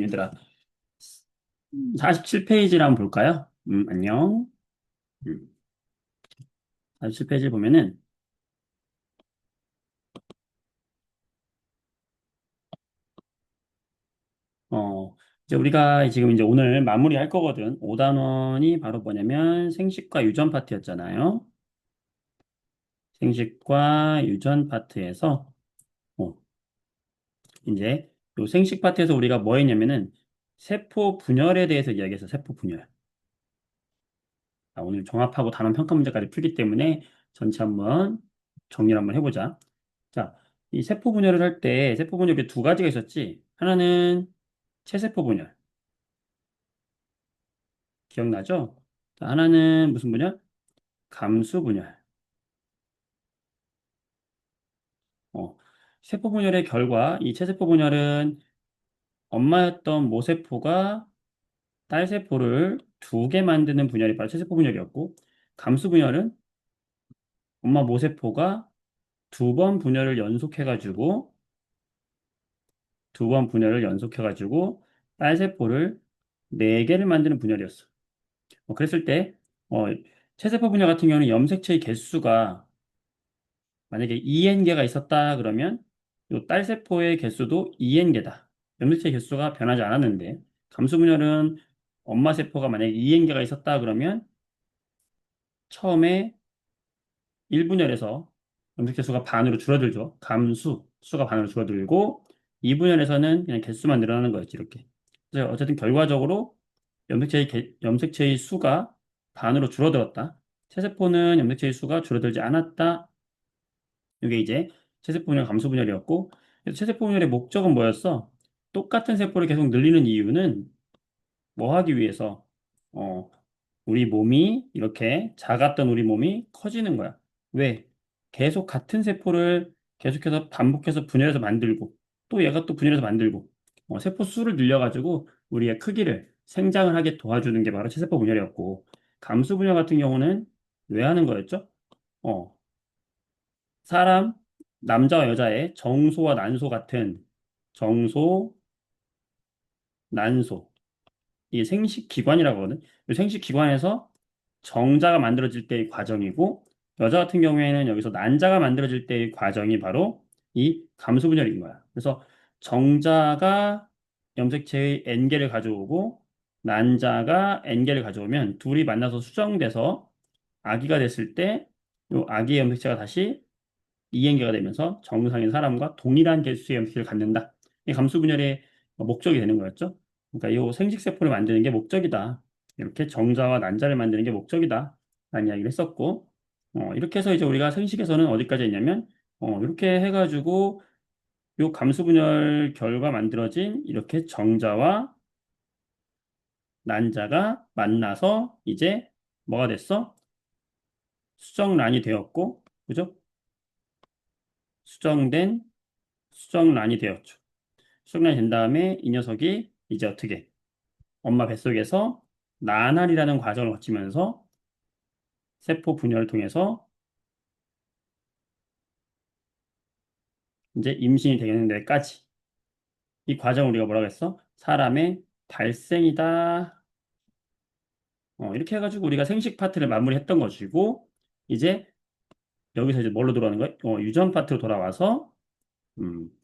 얘들아. 47페이지를 한번 볼까요? 안녕. 음, 47페이지 보면은, 어, 이제 우리가 지금 이제 오늘 마무리할 거거든. 5단원이 바로 뭐냐면 생식과 유전 파트였잖아요. 생식과 유전 파트에서, 어, 이제 요 생식 파트에서 우리가 뭐 했냐면은 세포 분열에 대해서 이야기해서 세포 분열. 자, 오늘 종합하고 단원 평가 문제까지 풀기 때문에 전체 한번 정리를 한번 해보자. 자, 이 세포 분열을 할 때 세포 분열이 두 가지가 있었지. 하나는 체세포 분열. 기억나죠? 자, 하나는 무슨 분열? 감수 분열. 어, 세포 분열의 결과 이 체세포 분열은 엄마였던 모세포가 딸세포를 두 개 만드는 분열이 바로 체세포 분열이었고, 감수 분열은 엄마 모세포가 두 번 분열을 연속해가지고 두 번 분열을 연속해가지고 딸세포를 네 개를 만드는 분열이었어. 그랬을 때 어, 체세포 분열 같은 경우는 염색체의 개수가 만약에 2N개가 있었다 그러면 요 딸세포의 개수도 2N개다. 염색체 개수가 변하지 않았는데 감수 분열은 엄마 세포가 만약에 2N개가 있었다 그러면 처음에 1분열에서 염색체 수가 반으로 줄어들죠. 감수 수가 반으로 줄어들고 2분열에서는 그냥 개수만 늘어나는 거였지 이렇게. 그래서 어쨌든 결과적으로 염색체의 수가 반으로 줄어들었다. 체세포는 염색체의 수가 줄어들지 않았다. 이게 이제 체세포 분열, 감소 분열이었고, 그래서 체세포 분열의 목적은 뭐였어? 똑같은 세포를 계속 늘리는 이유는 뭐 하기 위해서? 어, 우리 몸이 이렇게 작았던 우리 몸이 커지는 거야. 왜? 계속 같은 세포를 계속해서 반복해서 분열해서 만들고, 또 얘가 또 분열해서 만들고, 세포 수를 늘려가지고 우리의 크기를 생장을 하게 도와주는 게 바로 체세포 분열이었고, 감수 분열 같은 경우는 왜 하는 거였죠? 어, 사람, 남자와 여자의 정소와 난소 같은 정소, 난소, 이게 생식기관이라고 하거든. 이 생식기관에서 정자가 만들어질 때의 과정이고, 여자 같은 경우에는 여기서 난자가 만들어질 때의 과정이 바로 이 감소분열인 거야. 그래서 정자가 염색체의 N개를 가져오고, 난자가 N개를 가져오면 둘이 만나서 수정돼서 아기가 됐을 때, 이 아기의 염색체가 다시 이행계가 되면서 정상인 사람과 동일한 개수의 염색을 갖는다. 이 감수분열의 목적이 되는 거였죠. 그러니까 이 생식세포를 만드는 게 목적이다. 이렇게 정자와 난자를 만드는 게 목적이다. 라는 이야기를 했었고, 이렇게 해서 이제 우리가 생식에서는 어디까지 했냐면, 이렇게 해가지고 요 감수분열 결과 만들어진 이렇게 정자와 난자가 만나서 이제 뭐가 됐어? 수정란이 되었고, 그죠? 수정된 수정란이 되었죠. 수정란이 된 다음에 이 녀석이 이제 어떻게 엄마 뱃속에서 나날이라는 과정을 거치면서 세포 분열을 통해서 이제 임신이 되는 데까지 이 과정을 우리가 뭐라고 했어? 사람의 발생이다. 이렇게 해가지고 우리가 생식 파트를 마무리했던 것이고 이제 여기서 이제 뭘로 돌아오는 거야? 유전 파트로 돌아와서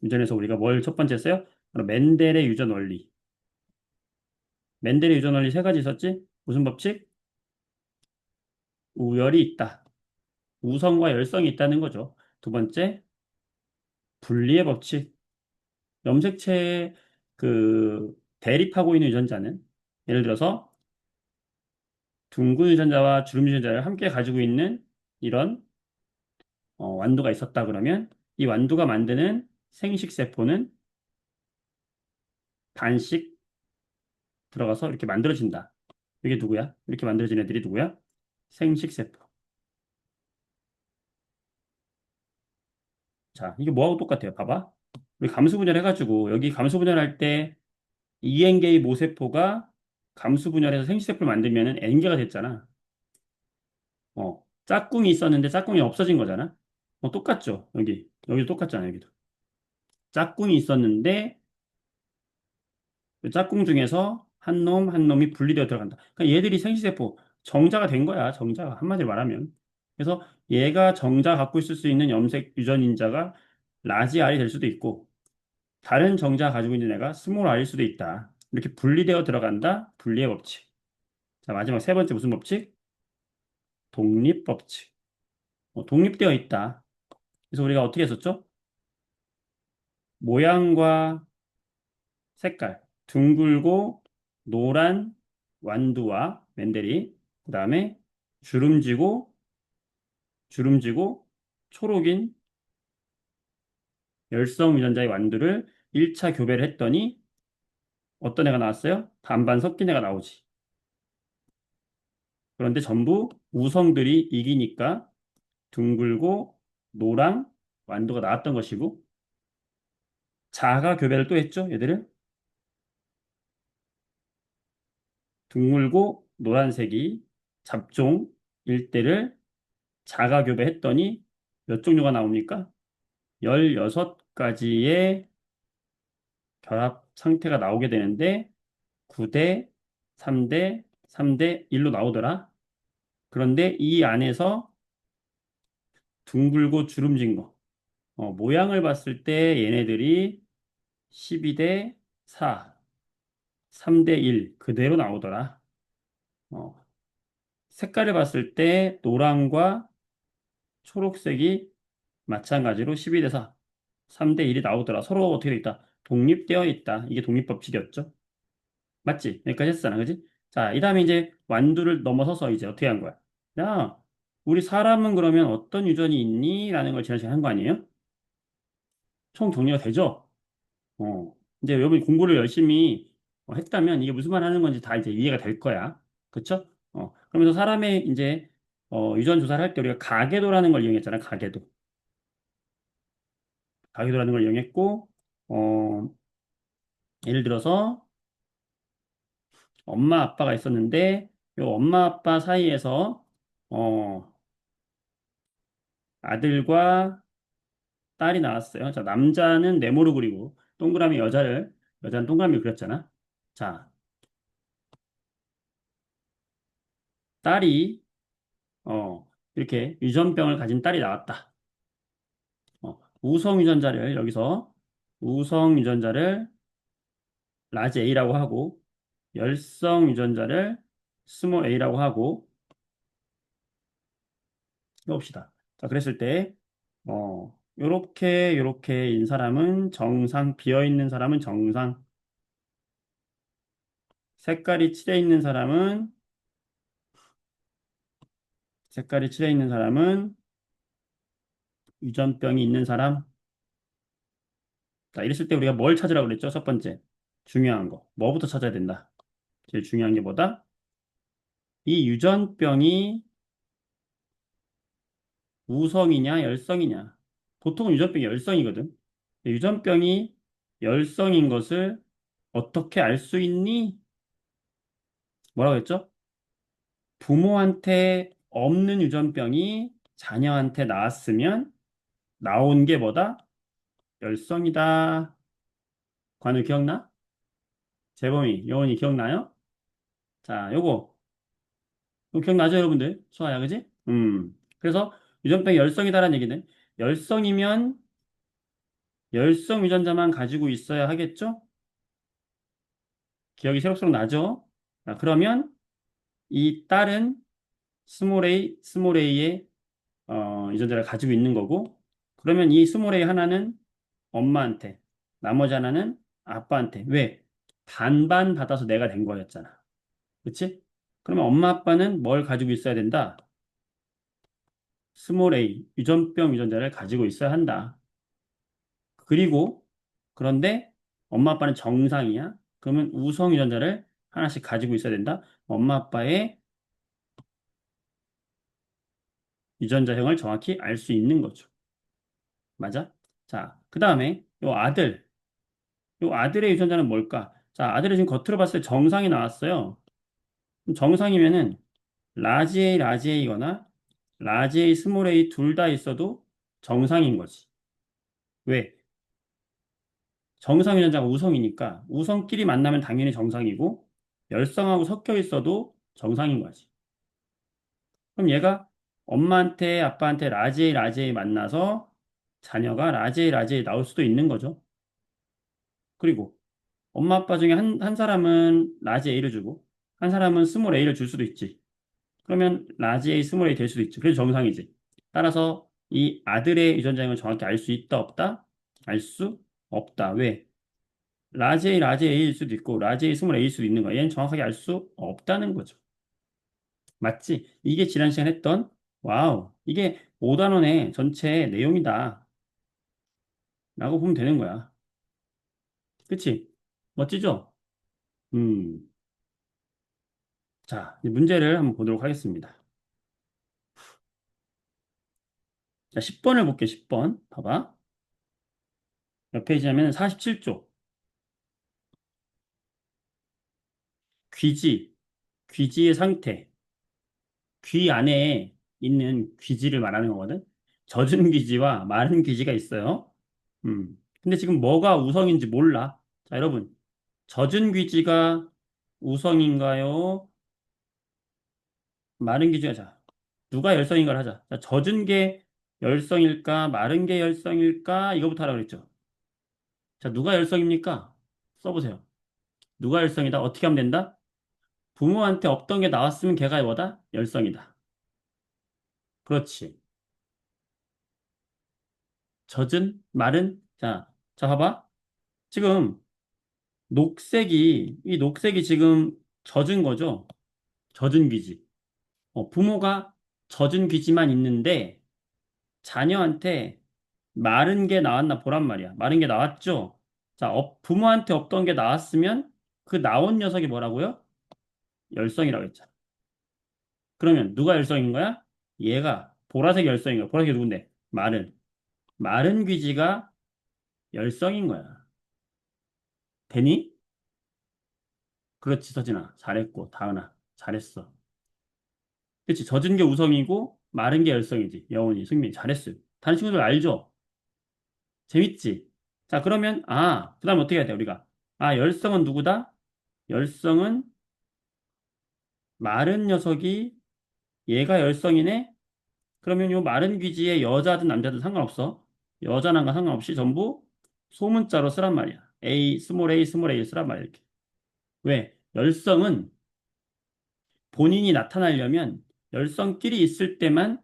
유전에서 우리가 뭘 첫 번째 했어요? 바로 멘델의 유전 원리. 멘델의 유전 원리 세 가지 있었지? 무슨 법칙? 우열이 있다. 우성과 열성이 있다는 거죠. 두 번째, 분리의 법칙. 염색체에 대립하고 있는 유전자는 예를 들어서 둥근 유전자와 주름 유전자를 함께 가지고 있는 이런 완두가 있었다 그러면 이 완두가 만드는 생식세포는 반씩 들어가서 이렇게 만들어진다. 이게 누구야? 이렇게 만들어진 애들이 누구야? 생식세포. 자, 이게 뭐하고 똑같아요? 봐봐. 우리 감수분열 해가지고 여기 감수분열 할 때 EN계의 모세포가 감수분열해서 생식세포를 만들면은 N개가 됐잖아. 짝꿍이 있었는데 짝꿍이 없어진 거잖아. 똑같죠. 여기도 똑같잖아, 여기도. 짝꿍이 있었는데 그 짝꿍 중에서 한 놈, 한 놈이 분리되어 들어간다. 그러니까 얘들이 생시세포 정자가 된 거야. 정자가 한마디로 말하면. 그래서 얘가 정자 갖고 있을 수 있는 염색 유전인자가 라지 R이 될 수도 있고 다른 정자 가지고 있는 애가 스몰 R일 수도 있다. 이렇게 분리되어 들어간다. 분리의 법칙. 자, 마지막 세 번째 무슨 법칙? 독립법칙. 독립되어 있다. 그래서 우리가 어떻게 했었죠? 모양과 색깔, 둥글고 노란 완두와 맨데리, 그 다음에 주름지고 주름지고 초록인 열성 유전자의 완두를 1차 교배를 했더니 어떤 애가 나왔어요? 반반 섞인 애가 나오지. 그런데 전부 우성들이 이기니까 둥글고 노랑 완두가 나왔던 것이고 자가 교배를 또 했죠, 얘들을. 둥글고 노란색이 잡종 일대를 자가 교배했더니 몇 종류가 나옵니까? 16가지의 결합 상태가 나오게 되는데 9대 3대 3대 1로 나오더라. 그런데 이 안에서 둥글고 주름진 거 모양을 봤을 때 얘네들이 12대 4, 3대 1 그대로 나오더라. 어, 색깔을 봤을 때 노랑과 초록색이 마찬가지로 12대 4, 3대 1이 나오더라. 서로 어떻게 돼 있다? 독립되어 있다. 이게 독립법칙이었죠. 맞지? 여기까지 했잖아. 그지? 자, 이 다음에 이제 완두를 넘어서서 이제 어떻게 한 거야? 야, 우리 사람은 그러면 어떤 유전이 있니? 라는 걸 지난 시간에 한 거 아니에요? 총 정리가 되죠? 이제 여러분이 공부를 열심히 했다면 이게 무슨 말 하는 건지 다 이제 이해가 될 거야. 그쵸? 그러면서 사람의 이제 유전 조사를 할 때 우리가 가계도라는 걸 이용했잖아. 가계도. 가계도라는 걸 이용했고, 어, 예를 들어서 엄마 아빠가 있었는데 요 엄마 아빠 사이에서 어, 아들과 딸이 나왔어요. 자, 남자는 네모로 그리고 동그라미 여자는 동그라미 그렸잖아. 자, 딸이 이렇게 유전병을 가진 딸이 나왔다. 우성 유전자를 여기서 우성 유전자를 라지 A라고 하고 열성 유전자를 스몰 A라고 하고 해봅시다. 자, 그랬을 때 요렇게인 사람은 정상, 비어 있는 사람은 정상, 색깔이 칠해 있는 사람은 색깔이 칠해 있는 사람은 유전병이 있는 사람. 자, 이랬을 때 우리가 뭘 찾으라고 그랬죠? 첫 번째. 중요한 거. 뭐부터 찾아야 된다? 제일 중요한 게 뭐다? 이 유전병이 우성이냐, 열성이냐. 보통은 유전병이 열성이거든. 유전병이 열성인 것을 어떻게 알 수 있니? 뭐라고 했죠? 부모한테 없는 유전병이 자녀한테 나왔으면 나온 게 뭐다? 열성이다. 관우 기억나? 재범이, 여원이 기억나요? 자, 이거 기억나죠, 여러분들? 수아야, 그지? 그래서 유전병이 열성이다라는 얘기는 열성이면 열성 유전자만 가지고 있어야 하겠죠? 기억이 새록새록 나죠? 자, 그러면 이 딸은 스몰 a의 유전자를 가지고 있는 거고, 그러면 이 스몰 a 하나는 엄마한테, 나머지 하나는 아빠한테. 왜? 반반 받아서 내가 된 거였잖아. 그치? 그러면 엄마 아빠는 뭘 가지고 있어야 된다? 스몰 a, 유전병 유전자를 가지고 있어야 한다. 그리고, 그런데 엄마 아빠는 정상이야? 그러면 우성 유전자를 하나씩 가지고 있어야 된다? 엄마 아빠의 유전자형을 정확히 알 수 있는 거죠. 맞아? 자, 그 다음에 요 아들의 유전자는 뭘까? 자, 아들이 지금 겉으로 봤을 때 정상이 나왔어요. 그럼 정상이면은 라지 A, 라지 A거나 라지 A, 스몰 A 둘 다 있어도 정상인 거지. 왜? 정상 유전자가 우성이니까 우성끼리 만나면 당연히 정상이고 열성하고 섞여 있어도 정상인 거지. 그럼 얘가 엄마한테 아빠한테 라지 A, 라지 A 만나서 자녀가 라지 A, 라지 A 나올 수도 있는 거죠. 그리고 엄마 아빠 중에 한 사람은 라지 A를 주고 한 사람은 스몰 A를 줄 수도 있지. 그러면 라지 A, 스몰 A 될 수도 있죠. 그래서 정상이지. 따라서 이 아들의 유전자형을 정확히 알 수 있다, 없다? 알 수 없다. 왜? 라지 A, 라지 A일 수도 있고 라지 A, 스몰 A일 수도 있는 거야. 얘는 정확하게 알 수 없다는 거죠. 맞지? 이게 지난 시간에 했던 와우. 이게 5단원의 전체 내용이다. 라고 보면 되는 거야. 그치? 멋지죠? 음. 자, 이제 문제를 한번 보도록 하겠습니다. 자, 10번을 볼게, 10번. 봐봐. 몇 페이지냐면 47쪽. 귀지, 귀지의 상태. 귀 안에 있는 귀지를 말하는 거거든. 젖은 귀지와 마른 귀지가 있어요. 근데 지금 뭐가 우성인지 몰라. 자, 여러분. 젖은 귀지가 우성인가요? 마른 귀지가 자. 누가 열성인가를 하자. 자, 젖은 게 열성일까? 마른 게 열성일까? 이거부터 하라 그랬죠. 자, 누가 열성입니까? 써보세요. 누가 열성이다? 어떻게 하면 된다? 부모한테 없던 게 나왔으면 걔가 뭐다? 열성이다. 그렇지. 젖은? 마른? 자, 자, 봐봐. 지금 이 녹색이 지금 젖은 거죠? 젖은 귀지. 부모가 젖은 귀지만 있는데 자녀한테 마른 게 나왔나 보란 말이야. 마른 게 나왔죠? 자, 부모한테 없던 게 나왔으면 그 나온 녀석이 뭐라고요? 열성이라고 했잖아. 그러면 누가 열성인 거야? 얘가 보라색 열성인 거야. 보라색이 누군데? 마른. 마른 귀지가 열성인 거야. 되니? 그렇지, 서진아. 잘했고, 다은아. 잘했어. 그렇지. 젖은 게 우성이고, 마른 게 열성이지. 여운이, 승민이. 잘했어요. 다른 친구들 알죠? 재밌지? 자, 그러면, 그 다음 어떻게 해야 돼, 우리가? 열성은 누구다? 열성은 마른 녀석이 얘가 열성이네? 그러면 요 마른 귀지에 여자든 남자든 상관없어. 여자난가 상관없이 전부 소문자로 쓰란 말이야. A, 스몰 A 쓰란 말이야, 이렇게. 왜? 열성은 본인이 나타나려면 열성끼리 있을 때만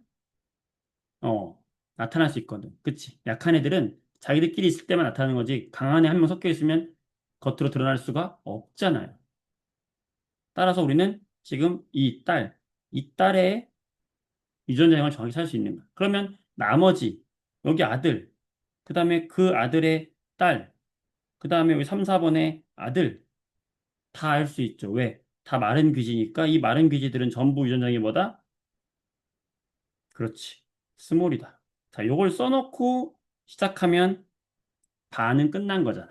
나타날 수 있거든. 그치? 약한 애들은 자기들끼리 있을 때만 나타나는 거지 강한 애 한 명 섞여 있으면 겉으로 드러날 수가 없잖아요. 따라서 우리는 지금 이 딸의 유전자형을 정확히 살 수 있는 거야. 그러면 나머지 여기 아들, 그 다음에 그 아들의 딸, 그 다음에 여기 3, 4번의 아들 다 알 수 있죠. 왜? 다 마른 귀지니까 이 마른 귀지들은 전부 유전자형이 뭐다? 그렇지. 스몰이다. 자, 요걸 써놓고 시작하면 반은 끝난 거잖아.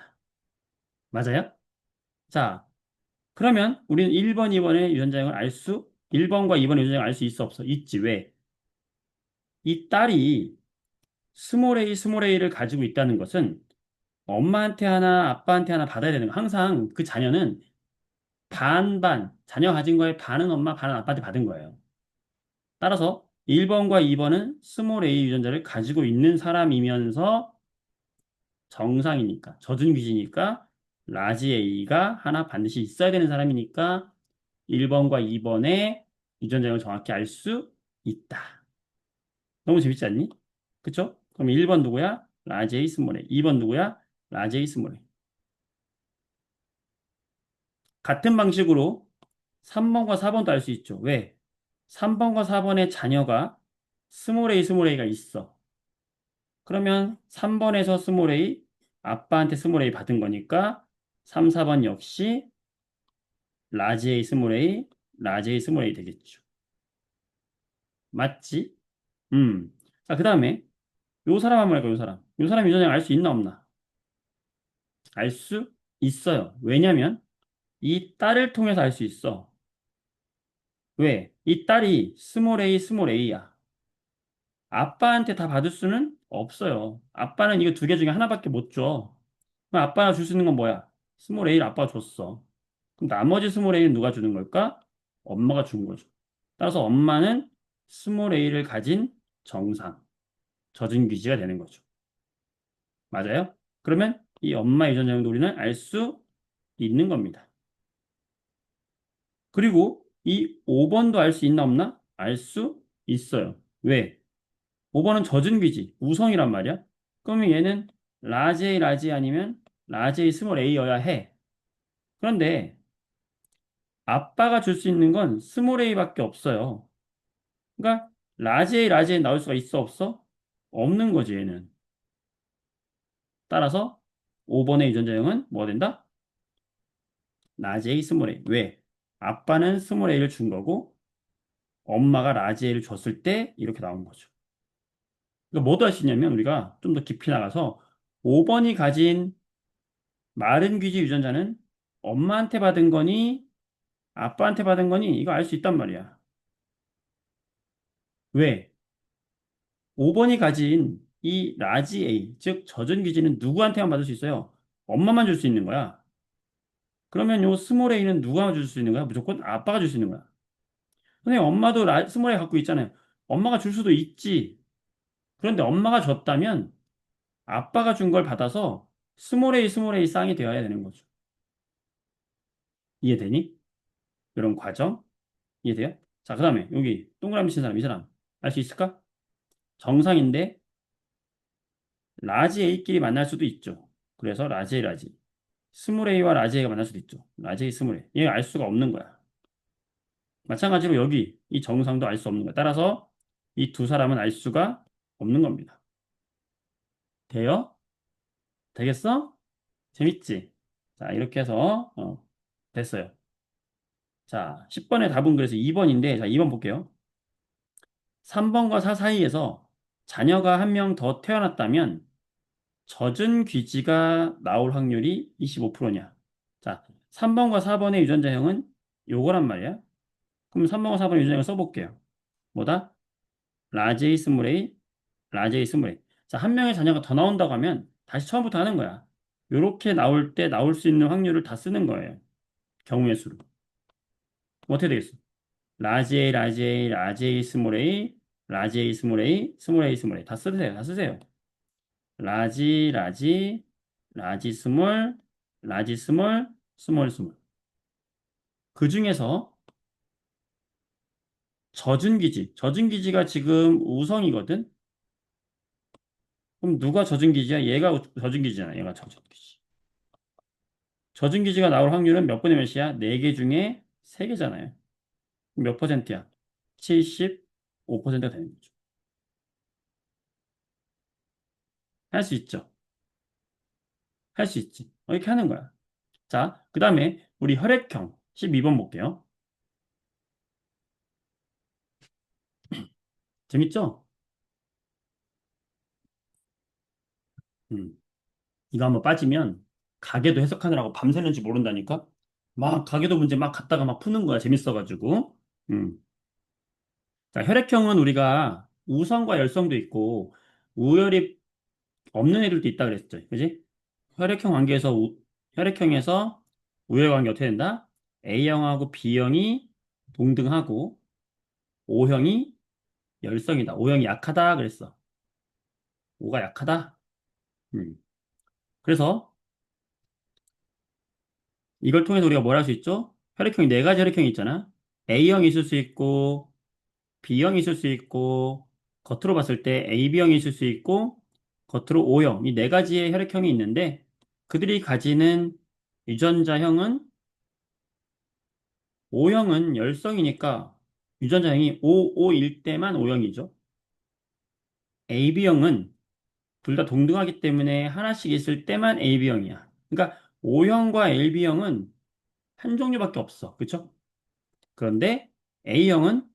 맞아요? 자, 그러면 우리는 1번, 2번의 유전자형을 1번과 2번의 유전자형을 알 수 있어, 없어? 있지. 왜? 이 딸이 스몰 A를 가지고 있다는 것은 엄마한테 하나, 아빠한테 하나 받아야 되는 거. 항상 그 자녀는 반반, 자녀 가진 거에 반은 엄마, 반은 아빠한테 받은 거예요. 따라서 1번과 2번은 스몰 A 유전자를 가지고 있는 사람이면서 정상이니까, 젖은 귀지니까 라지 A가 하나 반드시 있어야 되는 사람이니까 1번과 2번의 유전자를 정확히 알 수 있다. 너무 재밌지 않니? 그쵸? 그럼 1번 누구야? 라지 A 스몰 A. 2번 누구야? 라지 A 스몰 A. 같은 방식으로 3번과 4번도 알 수 있죠. 왜? 3번과 4번의 자녀가 스몰 A가 있어. 그러면 3번에서 스몰 A, 아빠한테 스몰 A 받은 거니까 3, 4번 역시 라지 A 스몰 A, 라지 A 스몰 A 되겠죠. 맞지? 자, 그 다음에 요 사람 한번 할까, 요 사람. 요 사람 유전자 알 수 있나 없나? 알 수 있어요. 왜냐면 이 딸을 통해서 알 수 있어. 왜? 이 딸이 스몰 A야. 아빠한테 다 받을 수는 없어요. 아빠는 이거 두 개 중에 하나밖에 못 줘. 그럼 아빠가 줄 수 있는 건 뭐야? 스몰 a를 아빠가 줬어. 그럼 나머지 스몰 a는 누가 주는 걸까? 엄마가 준 거죠. 따라서 엄마는 스몰 a를 가진 정상, 젖은 귀지가 되는 거죠. 맞아요? 그러면 이 엄마 유전자형도 우리는 알 수 있는 겁니다. 그리고 이 5번도 알 수 있나 없나? 알 수 있어요. 왜? 5번은 젖은 귀지, 우성이란 말이야. 그러면 얘는 라지 A, 라지 A 아니면 라지 A 스몰 A여야 해. 그런데 아빠가 줄 수 있는 건 스몰 A밖에 없어요. 그러니까 라지 A, 라지 A 나올 수가 있어 없어? 없는 거지 얘는. 따라서 5번의 유전자형은 뭐가 된다? 라지 A 스몰 A. 왜? 아빠는 스몰 A를 준 거고 엄마가 라지 A를 줬을 때 이렇게 나온 거죠. 그러니까 뭐도 할 수 있냐면 우리가 좀 더 깊이 나가서 5번이 가진 마른 귀지 유전자는 엄마한테 받은 거니 아빠한테 받은 거니 이거 알 수 있단 말이야. 왜? 5번이 가진 이 라지 A, 즉 젖은 귀지는 누구한테만 받을 수 있어요? 엄마만 줄 수 있는 거야. 그러면 요 스몰 A는 누가 줄 수 있는 거야? 무조건 아빠가 줄 수 있는 거야. 근데 엄마도 스몰 A 갖고 있잖아요. 엄마가 줄 수도 있지. 그런데 엄마가 줬다면 아빠가 준 걸 받아서 스몰 A 쌍이 되어야 되는 거죠. 이해되니? 이런 과정? 이해돼요? 자, 그 다음에 여기 동그라미 친 사람, 이 사람. 알 수 있을까? 정상인데 라지 A끼리 만날 수도 있죠. 그래서 라지 A, 라지. 스몰 A와 라지 A가 만날 수도 있죠. 라지 A, 스몰 A. 얘 알 수가 없는 거야. 마찬가지로 여기 이 정상도 알 수 없는 거야. 따라서 이 두 사람은 알 수가 없는 겁니다. 돼요? 되겠어? 재밌지? 자, 이렇게 해서 됐어요. 자, 10번의 답은 그래서 2번인데 자, 2번 볼게요. 3번과 4 사이에서 자녀가 한 명 더 태어났다면 젖은 귀지가 나올 확률이 25%냐? 자, 3번과 4번의 유전자형은 요거란 말이야. 그럼 3번과 4번의 유전자형을 써볼게요. 뭐다? 라제이 스물에이, 라제이 스물에이. 자, 한 명의 자녀가 더 나온다고 하면 다시 처음부터 하는 거야. 요렇게 나올 때 나올 수 있는 확률을 다 쓰는 거예요. 경우의 수를. 어떻게 되겠어? 라제이, 라제이, 라제이 스물에이, 라제이 스물에이, 스물에이, 스물에이. 다 쓰세요. 다 쓰세요. 라지, 라지, 라지 스몰, 라지 스몰, 스몰 스몰. 그 중에서 젖은 기지가 지금 우성이거든? 그럼 누가 젖은 기지야? 얘가 젖은 기지잖아. 얘가 젖은 기지. 젖은 기지가 나올 확률은 몇 분의 몇이야? 4개 중에 3개잖아요. 몇 퍼센트야? 75%가 되는 거죠. 할 수 있죠. 할 수 있지. 이렇게 하는 거야. 자, 그 다음에 우리 혈액형 12번 볼게요. 재밌죠? 음. 이거 한번 빠지면 가계도 해석하느라고 밤새는지 모른다니까? 막 가계도 문제 막 갖다가 막 푸는 거야. 재밌어가지고. 음. 자, 혈액형은 우리가 우성과 열성도 있고 우열이 없는 애들도 있다 그랬죠. 그지? 혈액형 관계에서 혈액형에서 우열 관계 어떻게 된다? A형하고 B형이 동등하고 O형이 열성이다. O형이 약하다 그랬어. O가 약하다. 음. 그래서 이걸 통해서 우리가 뭘 할 수 있죠? 혈액형이 네 가지 혈액형이 있잖아. A형이 있을 수 있고, B형이 있을 수 있고, 겉으로 봤을 때 AB형이 있을 수 있고, 겉으로 O형, 이 네 가지의 혈액형이 있는데, 그들이 가지는 유전자형은 O형은 열성이니까 유전자형이 OO일 때만 O형이죠. AB형은 둘 다 동등하기 때문에 하나씩 있을 때만 AB형이야. 그러니까 O형과 AB형은 한 종류밖에 없어. 그쵸? 그런데 A형은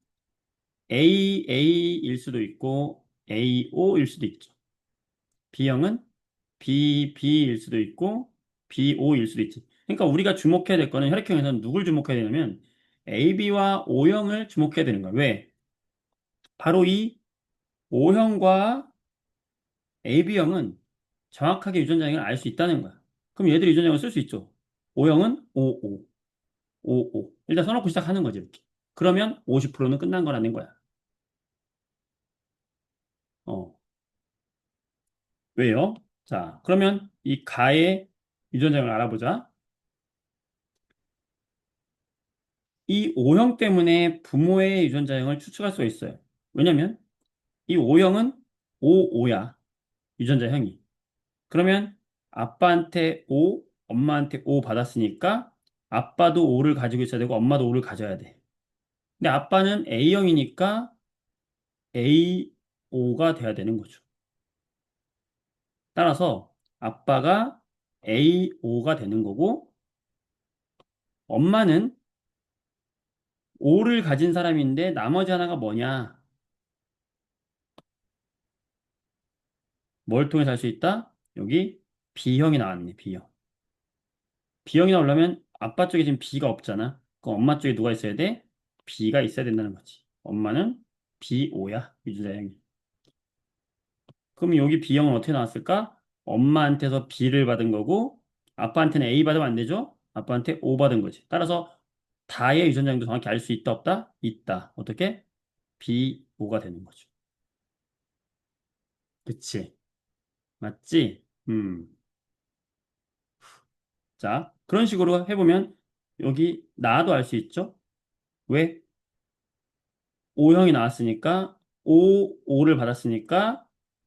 AA일 수도 있고 AO일 수도 있죠. B형은 BB일 수도 있고 BO일 수도 있지. 그러니까 우리가 주목해야 될 거는 혈액형에서는 누굴 주목해야 되냐면 AB와 O형을 주목해야 되는 거야. 왜? 바로 이 O형과 AB형은 정확하게 유전자형을 알 수 있다는 거야. 그럼 얘들이 유전자형을 쓸 수 있죠. O형은 55, 55. 일단 써놓고 시작하는 거지, 이렇게. 그러면 50%는 끝난 거라는 거야. 어, 왜요? 자, 그러면 이 가의 유전자형을 알아보자. 이 O형 때문에 부모의 유전자형을 추측할 수 있어요. 왜냐면 이 O형은 55야, 유전자형이. 그러면 아빠한테 O, 엄마한테 O 받았으니까 아빠도 O를 가지고 있어야 되고 엄마도 O를 가져야 돼. 근데 아빠는 A형이니까 AO가 돼야 되는 거죠. 따라서 아빠가 AO가 되는 거고 엄마는 O를 가진 사람인데 나머지 하나가 뭐냐? 뭘 통해서 알 수 있다? 여기 B형이 나왔네, B형. B형이 나오려면 아빠 쪽에 지금 B가 없잖아. 그럼 엄마 쪽에 누가 있어야 돼? B가 있어야 된다는 거지. 엄마는 B5야, 유전자형이. 그럼 여기 B형은 어떻게 나왔을까? 엄마한테서 B를 받은 거고 아빠한테는 A 받으면 안 되죠? 아빠한테 O 받은 거지. 따라서 다의 유전자형도 정확히 알 수 있다, 없다? 있다. 어떻게? B5가 되는 거죠. 그치? 맞지? 자, 그런 식으로 해보면 여기 나도 알 수 있죠? 왜? O형이 나왔으니까 O를 받았으니까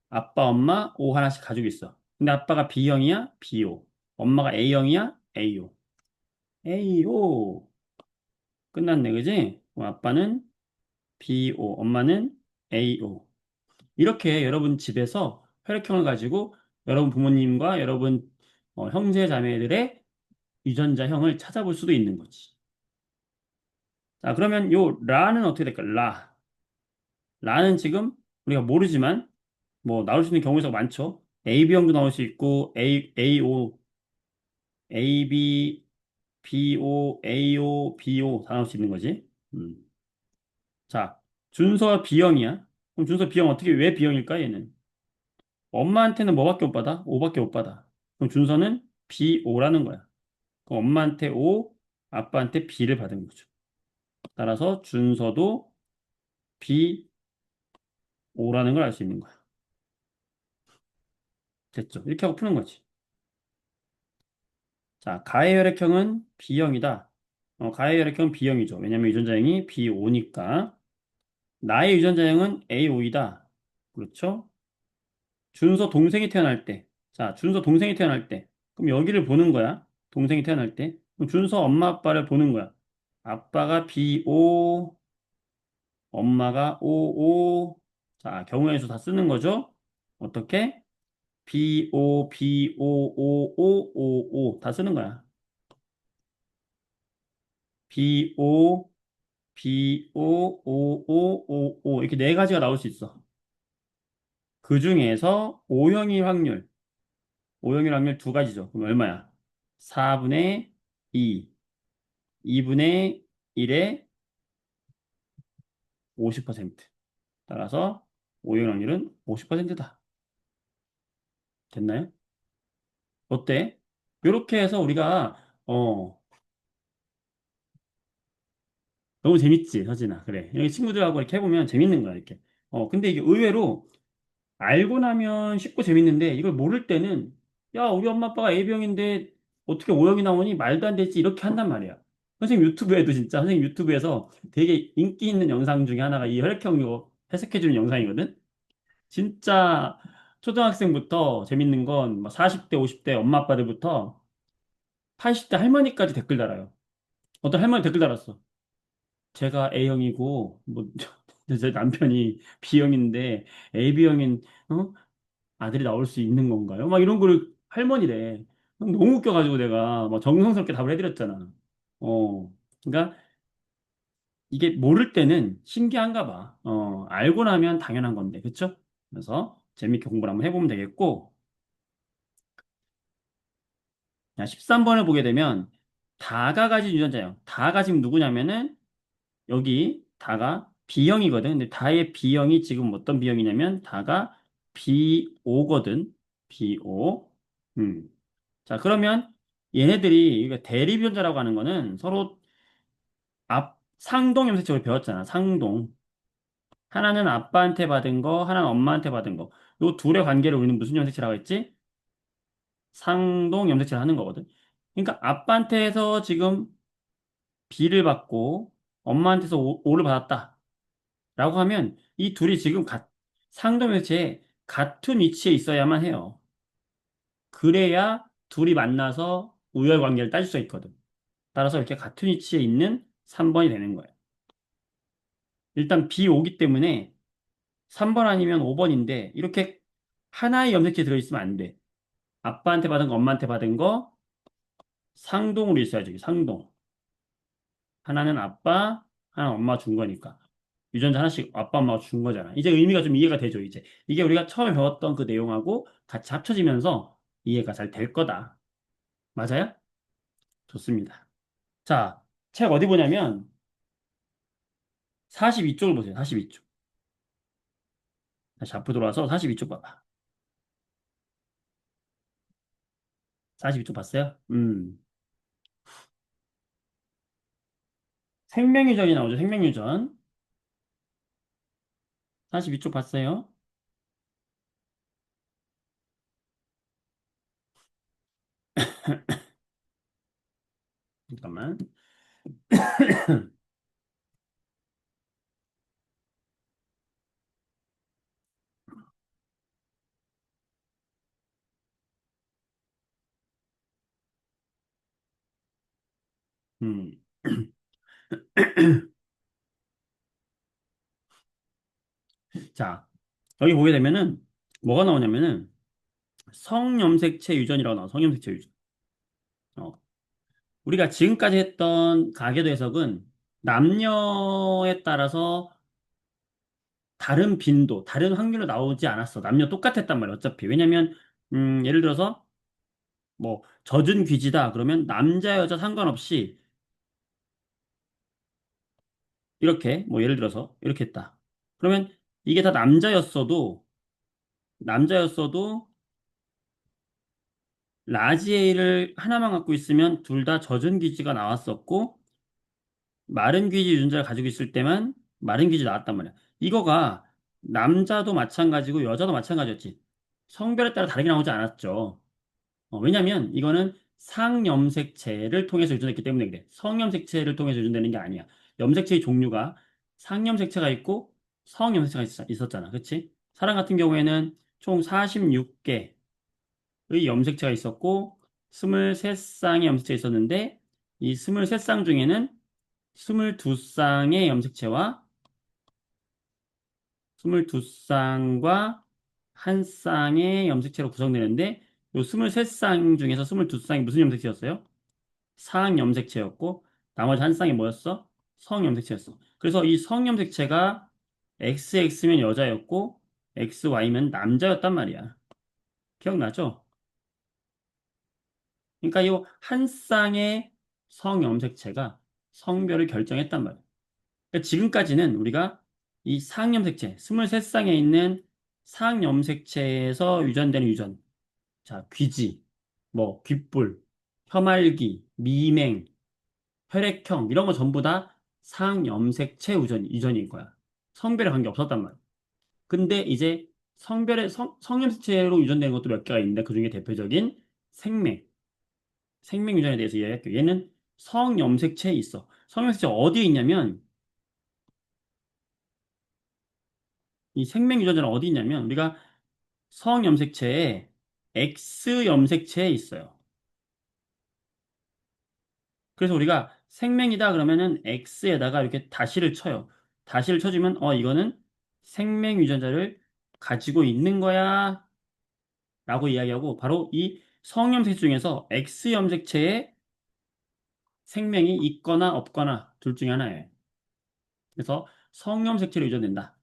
아빠, 엄마 O 하나씩 가지고 있어. 근데 아빠가 B형이야? BO. 엄마가 A형이야? AO. AO. 끝났네, 그지? 그럼 아빠는 BO, 엄마는 AO. 이렇게 여러분 집에서 혈액형을 가지고 여러분 부모님과 여러분 형제 자매들의 유전자형을 찾아볼 수도 있는 거지. 자, 그러면 요 라는 어떻게 될까? 라. 라는 지금 우리가 모르지만 뭐 나올 수 있는 경우가 많죠. AB형도 나올 수 있고 AO, AB, BO, AO, BO 다 나올 수 있는 거지. 음. 자, 준서가 B형이야. 그럼 준서 B형 어떻게 왜 B형일까 얘는? 엄마한테는 뭐밖에 못 받아? O밖에 못 받아. 그럼 준서는 BO라는 거야. 그럼 엄마한테 O, 아빠한테 B를 받은 거죠. 따라서 준서도 BO라는 걸 알 수 있는 거야. 됐죠? 이렇게 하고 푸는 거지. 자, 가해 혈액형은 B형이다. 가해 혈액형은 B형이죠. 왜냐면 유전자형이 B5니까. 나의 유전자형은 A5이다. 그렇죠? 준서 동생이 태어날 때. 자, 준서 동생이 태어날 때. 그럼 여기를 보는 거야. 동생이 태어날 때. 그럼 준서 엄마 아빠를 보는 거야. 아빠가 BO, 엄마가 OO. 자, 경우의 수 다 쓰는 거죠. 어떻게? BO, BO, OO, OO 다 쓰는 거야. BO, BO, OO, OO 이렇게 네 가지가 나올 수 있어. 그 중에서 O형일 확률 두 가지죠. 그럼 얼마야? 4분의 2, 2분의 1의 50%. 따라서 O형 확률은 50%다. 됐나요? 어때? 이렇게 해서 우리가 너무 재밌지, 서진아. 그래. 여기 친구들하고 이렇게 해보면 재밌는 거야, 이렇게. 근데 이게 의외로 알고 나면 쉽고 재밌는데 이걸 모를 때는 야, 우리 엄마 아빠가 A병인데 어떻게 O형이 나오니? 말도 안 되지. 이렇게 한단 말이야. 선생님 유튜브에도 진짜 선생님 유튜브에서 되게 인기 있는 영상 중에 하나가 이 혈액형 이거 해석해주는 영상이거든. 진짜 초등학생부터 재밌는 건 40대, 50대 엄마 아빠들부터 80대 할머니까지 댓글 달아요. 어떤 할머니 댓글 달았어. 제가 A형이고 뭐 제 남편이 B형인데 AB형인 아들이 나올 수 있는 건가요? 막 이런 거를 할머니래. 너무 웃겨가지고 내가 막 정성스럽게 답을 해드렸잖아. 어, 그러니까 이게 모를 때는 신기한가 봐. 알고 나면 당연한 건데, 그쵸? 그래서 재밌게 공부를 한번 해보면 되겠고, 13번을 보게 되면 다가 가진 유전자형. 다가 지금 누구냐면은 여기 다가 B형이거든. 근데 다의 B형이 지금 어떤 B형이냐면 다가 B5거든. B5. 자, 그러면 얘네들이 이게 대립유전자라고 하는 거는 서로 상동 염색체를 배웠잖아. 상동. 하나는 아빠한테 받은 거, 하나는 엄마한테 받은 거. 요 둘의 관계를 우리는 무슨 염색체라고 했지? 상동 염색체를 하는 거거든. 그러니까 아빠한테서 지금 B를 받고 엄마한테서 O를 받았다. 라고 하면 이 둘이 지금 상동 염색체에 같은 위치에 있어야만 해요. 그래야 둘이 만나서 우열 관계를 따질 수 있거든. 따라서 이렇게 같은 위치에 있는 3번이 되는 거예요. 일단 B 오기 때문에 3번 아니면 5번인데 이렇게 하나의 염색체에 들어있으면 안 돼. 아빠한테 받은 거, 엄마한테 받은 거 상동으로 있어야죠. 이게 상동. 하나는 아빠, 하나는 엄마가 준 거니까. 유전자 하나씩 아빠, 엄마가 준 거잖아. 이제 의미가 좀 이해가 되죠, 이제. 이게 우리가 처음에 배웠던 그 내용하고 같이 합쳐지면서 이해가 잘 될 거다. 맞아요? 좋습니다. 자, 책 어디 보냐면 42쪽을 보세요. 42쪽. 다시 앞으로 돌아와서 42쪽 봐봐. 42쪽 봤어요? 생명유전이 나오죠. 생명유전. 42쪽 봤어요? 잠깐만. 음. 자, 여기 보게 되면은 뭐가 나오냐면은 성염색체 유전이라고 나와. 성염색체 유전. 어. 우리가 지금까지 했던 가계도 해석은 남녀에 따라서 다른 빈도, 다른 확률로 나오지 않았어. 남녀 똑같았단 말이야. 어차피. 왜냐면 예를 들어서 뭐 젖은 귀지다. 그러면 남자 여자 상관없이 이렇게 뭐 예를 들어서 이렇게 했다. 그러면 이게 다 남자였어도 라지 A를 하나만 갖고 있으면 둘 다 젖은 귀지가 나왔었고 마른 귀지 유전자를 가지고 있을 때만 마른 귀지 나왔단 말이야. 이거가 남자도 마찬가지고 여자도 마찬가지였지. 성별에 따라 다르게 나오지 않았죠. 왜냐면 이거는 상염색체를 통해서 유전했기 때문에 그래. 성염색체를 통해서 유전되는 게 아니야. 염색체의 종류가 상염색체가 있고 성염색체가 있었잖아. 그치? 사람 같은 경우에는 총 46개의 염색체가 있었고 23쌍의 염색체가 있었는데 이 23쌍 중에는 22쌍의 염색체와 22쌍과 한 쌍의 염색체로 구성되는데 요 23쌍 중에서 22쌍이 무슨 염색체였어요? 상염색체였고 나머지 한 쌍이 뭐였어? 성염색체였어. 그래서 이 성염색체가 XX면 여자였고 XY면 남자였단 말이야. 기억나죠? 그러니까 이 한 쌍의 성염색체가 성별을 결정했단 말이야. 그러니까 지금까지는 우리가 이 상염색체, 23쌍에 있는 상염색체에서 유전되는 유전, 자, 귀지, 뭐, 귓불, 혀말기, 미맹, 혈액형, 이런 거 전부 다 상염색체 유전인 거야. 성별에 관계 없었단 말이야. 근데 이제 성염색체로 유전되는 것도 몇 개가 있는데, 그 중에 대표적인 생명 유전에 대해서 이야기할게요. 얘는 성염색체에 있어. 성염색체 어디에 있냐면, 이 생명 유전자는 어디 있냐면 우리가 성염색체에 X염색체에 있어요. 그래서 우리가 생명이다 그러면은 X에다가 이렇게 다시를 쳐요. 다시를 쳐주면 이거는 생명 유전자를 가지고 있는 거야 라고 이야기하고 바로 이 성염색 중에서 X염색체에 생명이 있거나 없거나 둘 중에 하나예요. 그래서 성염색체로 유전된다.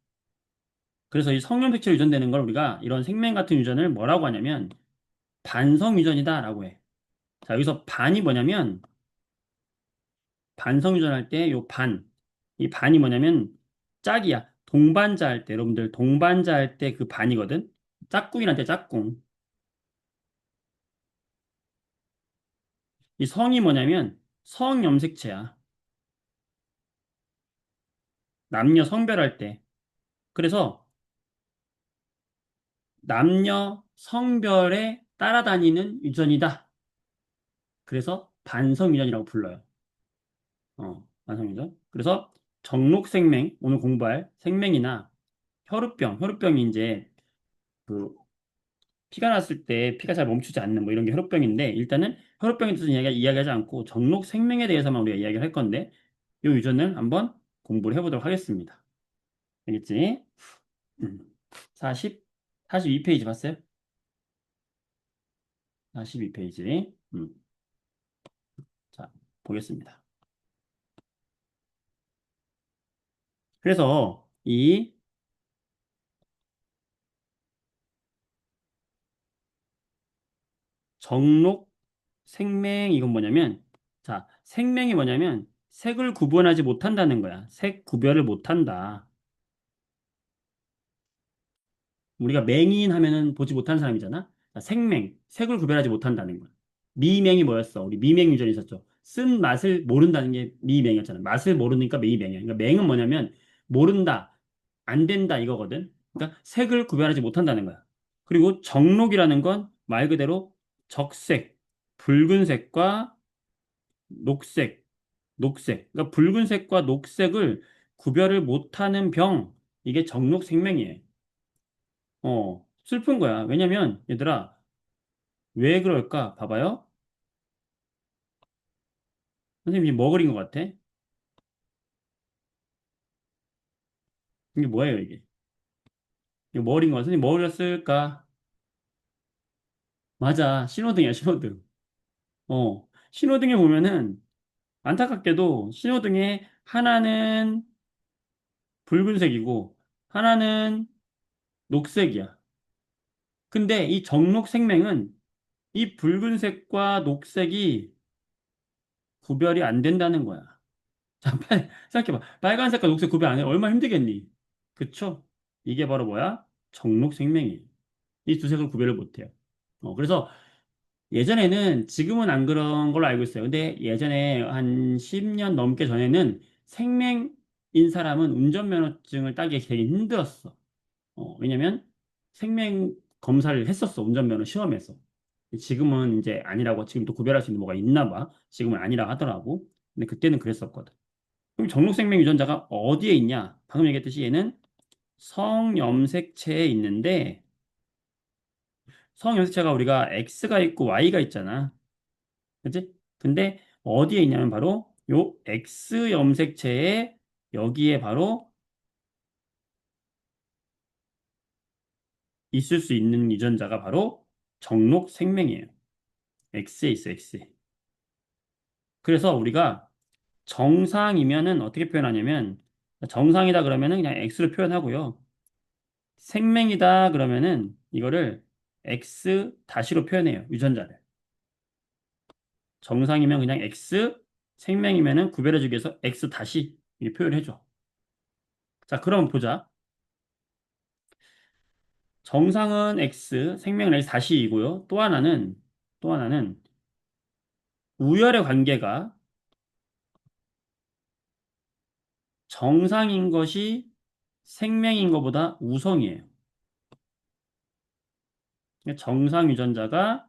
그래서 이 성염색체로 유전되는 걸 우리가 이런 생명 같은 유전을 뭐라고 하냐면 반성 유전이다라고 해. 자, 여기서 반이 뭐냐면 반성 유전할 때 이 반이 뭐냐면 짝이야. 동반자 할 때, 여러분들 동반자 할 때 그 반이거든. 짝꿍이란 때 짝꿍. 이 성이 뭐냐면 성염색체야. 남녀 성별할 때. 그래서 남녀 성별에 따라다니는 유전이다. 그래서 반성유전이라고 불러요. 반성유전. 그래서 정록생맹, 오늘 공부할 생맹이나 혈우병이 이제 그 피가 났을 때 피가 잘 멈추지 않는 뭐 이런 게 혈우병인데 일단은 혈우병에 대해서 이야기하지 않고 정록생맹에 대해서만 우리가 이야기를 할 건데 이 유전을 한번 공부를 해보도록 하겠습니다. 알겠지? 음. 40, 42페이지 봤어요? 42페이지. 자, 보겠습니다. 그래서 이 정록 생맹 이건 뭐냐면 자, 생맹이 뭐냐면 색을 구분하지 못한다는 거야. 색 구별을 못한다. 우리가 맹인 하면은 보지 못한 사람이잖아. 자, 생맹, 색을 구별하지 못한다는 거야. 미맹이 뭐였어? 우리 미맹 유전이 있었죠. 쓴 맛을 모른다는 게 미맹이었잖아. 맛을 모르니까 미맹이야. 그러니까 맹은 뭐냐면 모른다, 안 된다 이거거든. 그러니까 색을 구별하지 못한다는 거야. 그리고 정록이라는 건 말 그대로 적색, 붉은색과 녹색, 녹색. 그러니까 붉은색과 녹색을 구별을 못하는 병. 이게 정록생명이에요. 슬픈 거야. 왜냐면, 얘들아, 왜 그럴까? 봐봐요. 선생님이 뭐 그린 것 같아? 이게 뭐예요, 이게? 이거 뭐 그린 거야? 선생님 뭐 그렸을까? 맞아. 신호등이야, 신호등. 신호등에 보면은, 안타깝게도 신호등에 하나는 붉은색이고, 하나는 녹색이야. 근데 이 정록생명은 이 붉은색과 녹색이 구별이 안 된다는 거야. 자, 생각해봐. 빨간색과 녹색 구별 안 해. 얼마나 힘들겠니? 그쵸? 이게 바로 뭐야? 정록생명이에요. 이 두 색을 구별을 못 해요. 그래서 예전에는, 지금은 안 그런 걸로 알고 있어요. 근데 예전에 한 10년 넘게 전에는 생맹인 사람은 운전면허증을 따기 되게 힘들었어. 왜냐면 생명 검사를 했었어. 운전면허 시험에서. 지금은 이제 아니라고, 지금 또 구별할 수 있는 뭐가 있나 봐. 지금은 아니라 하더라고. 근데 그때는 그랬었거든. 그럼 정록생명 유전자가 어디에 있냐? 방금 얘기했듯이 얘는 성염색체에 있는데 성염색체가 우리가 X가 있고 Y가 있잖아. 그치? 근데 어디에 있냐면 바로 요 X 염색체에 여기에 바로 있을 수 있는 유전자가 바로 정록생명이에요. X에 있어, X에. 그래서 우리가 정상이면은 어떻게 표현하냐면 정상이다 그러면은 그냥 X로 표현하고요. 생명이다 그러면은 이거를 X 다시로 표현해요. 유전자를. 정상이면 그냥 X, 생명이면은 구별해주기 위해서 X 다시 이렇게 표현해줘. 자, 그럼 보자. 정상은 X, 생명은 X 다시이고요. 또 하나는 우열의 관계가 정상인 것이 생명인 것보다 우성이에요. 정상 유전자가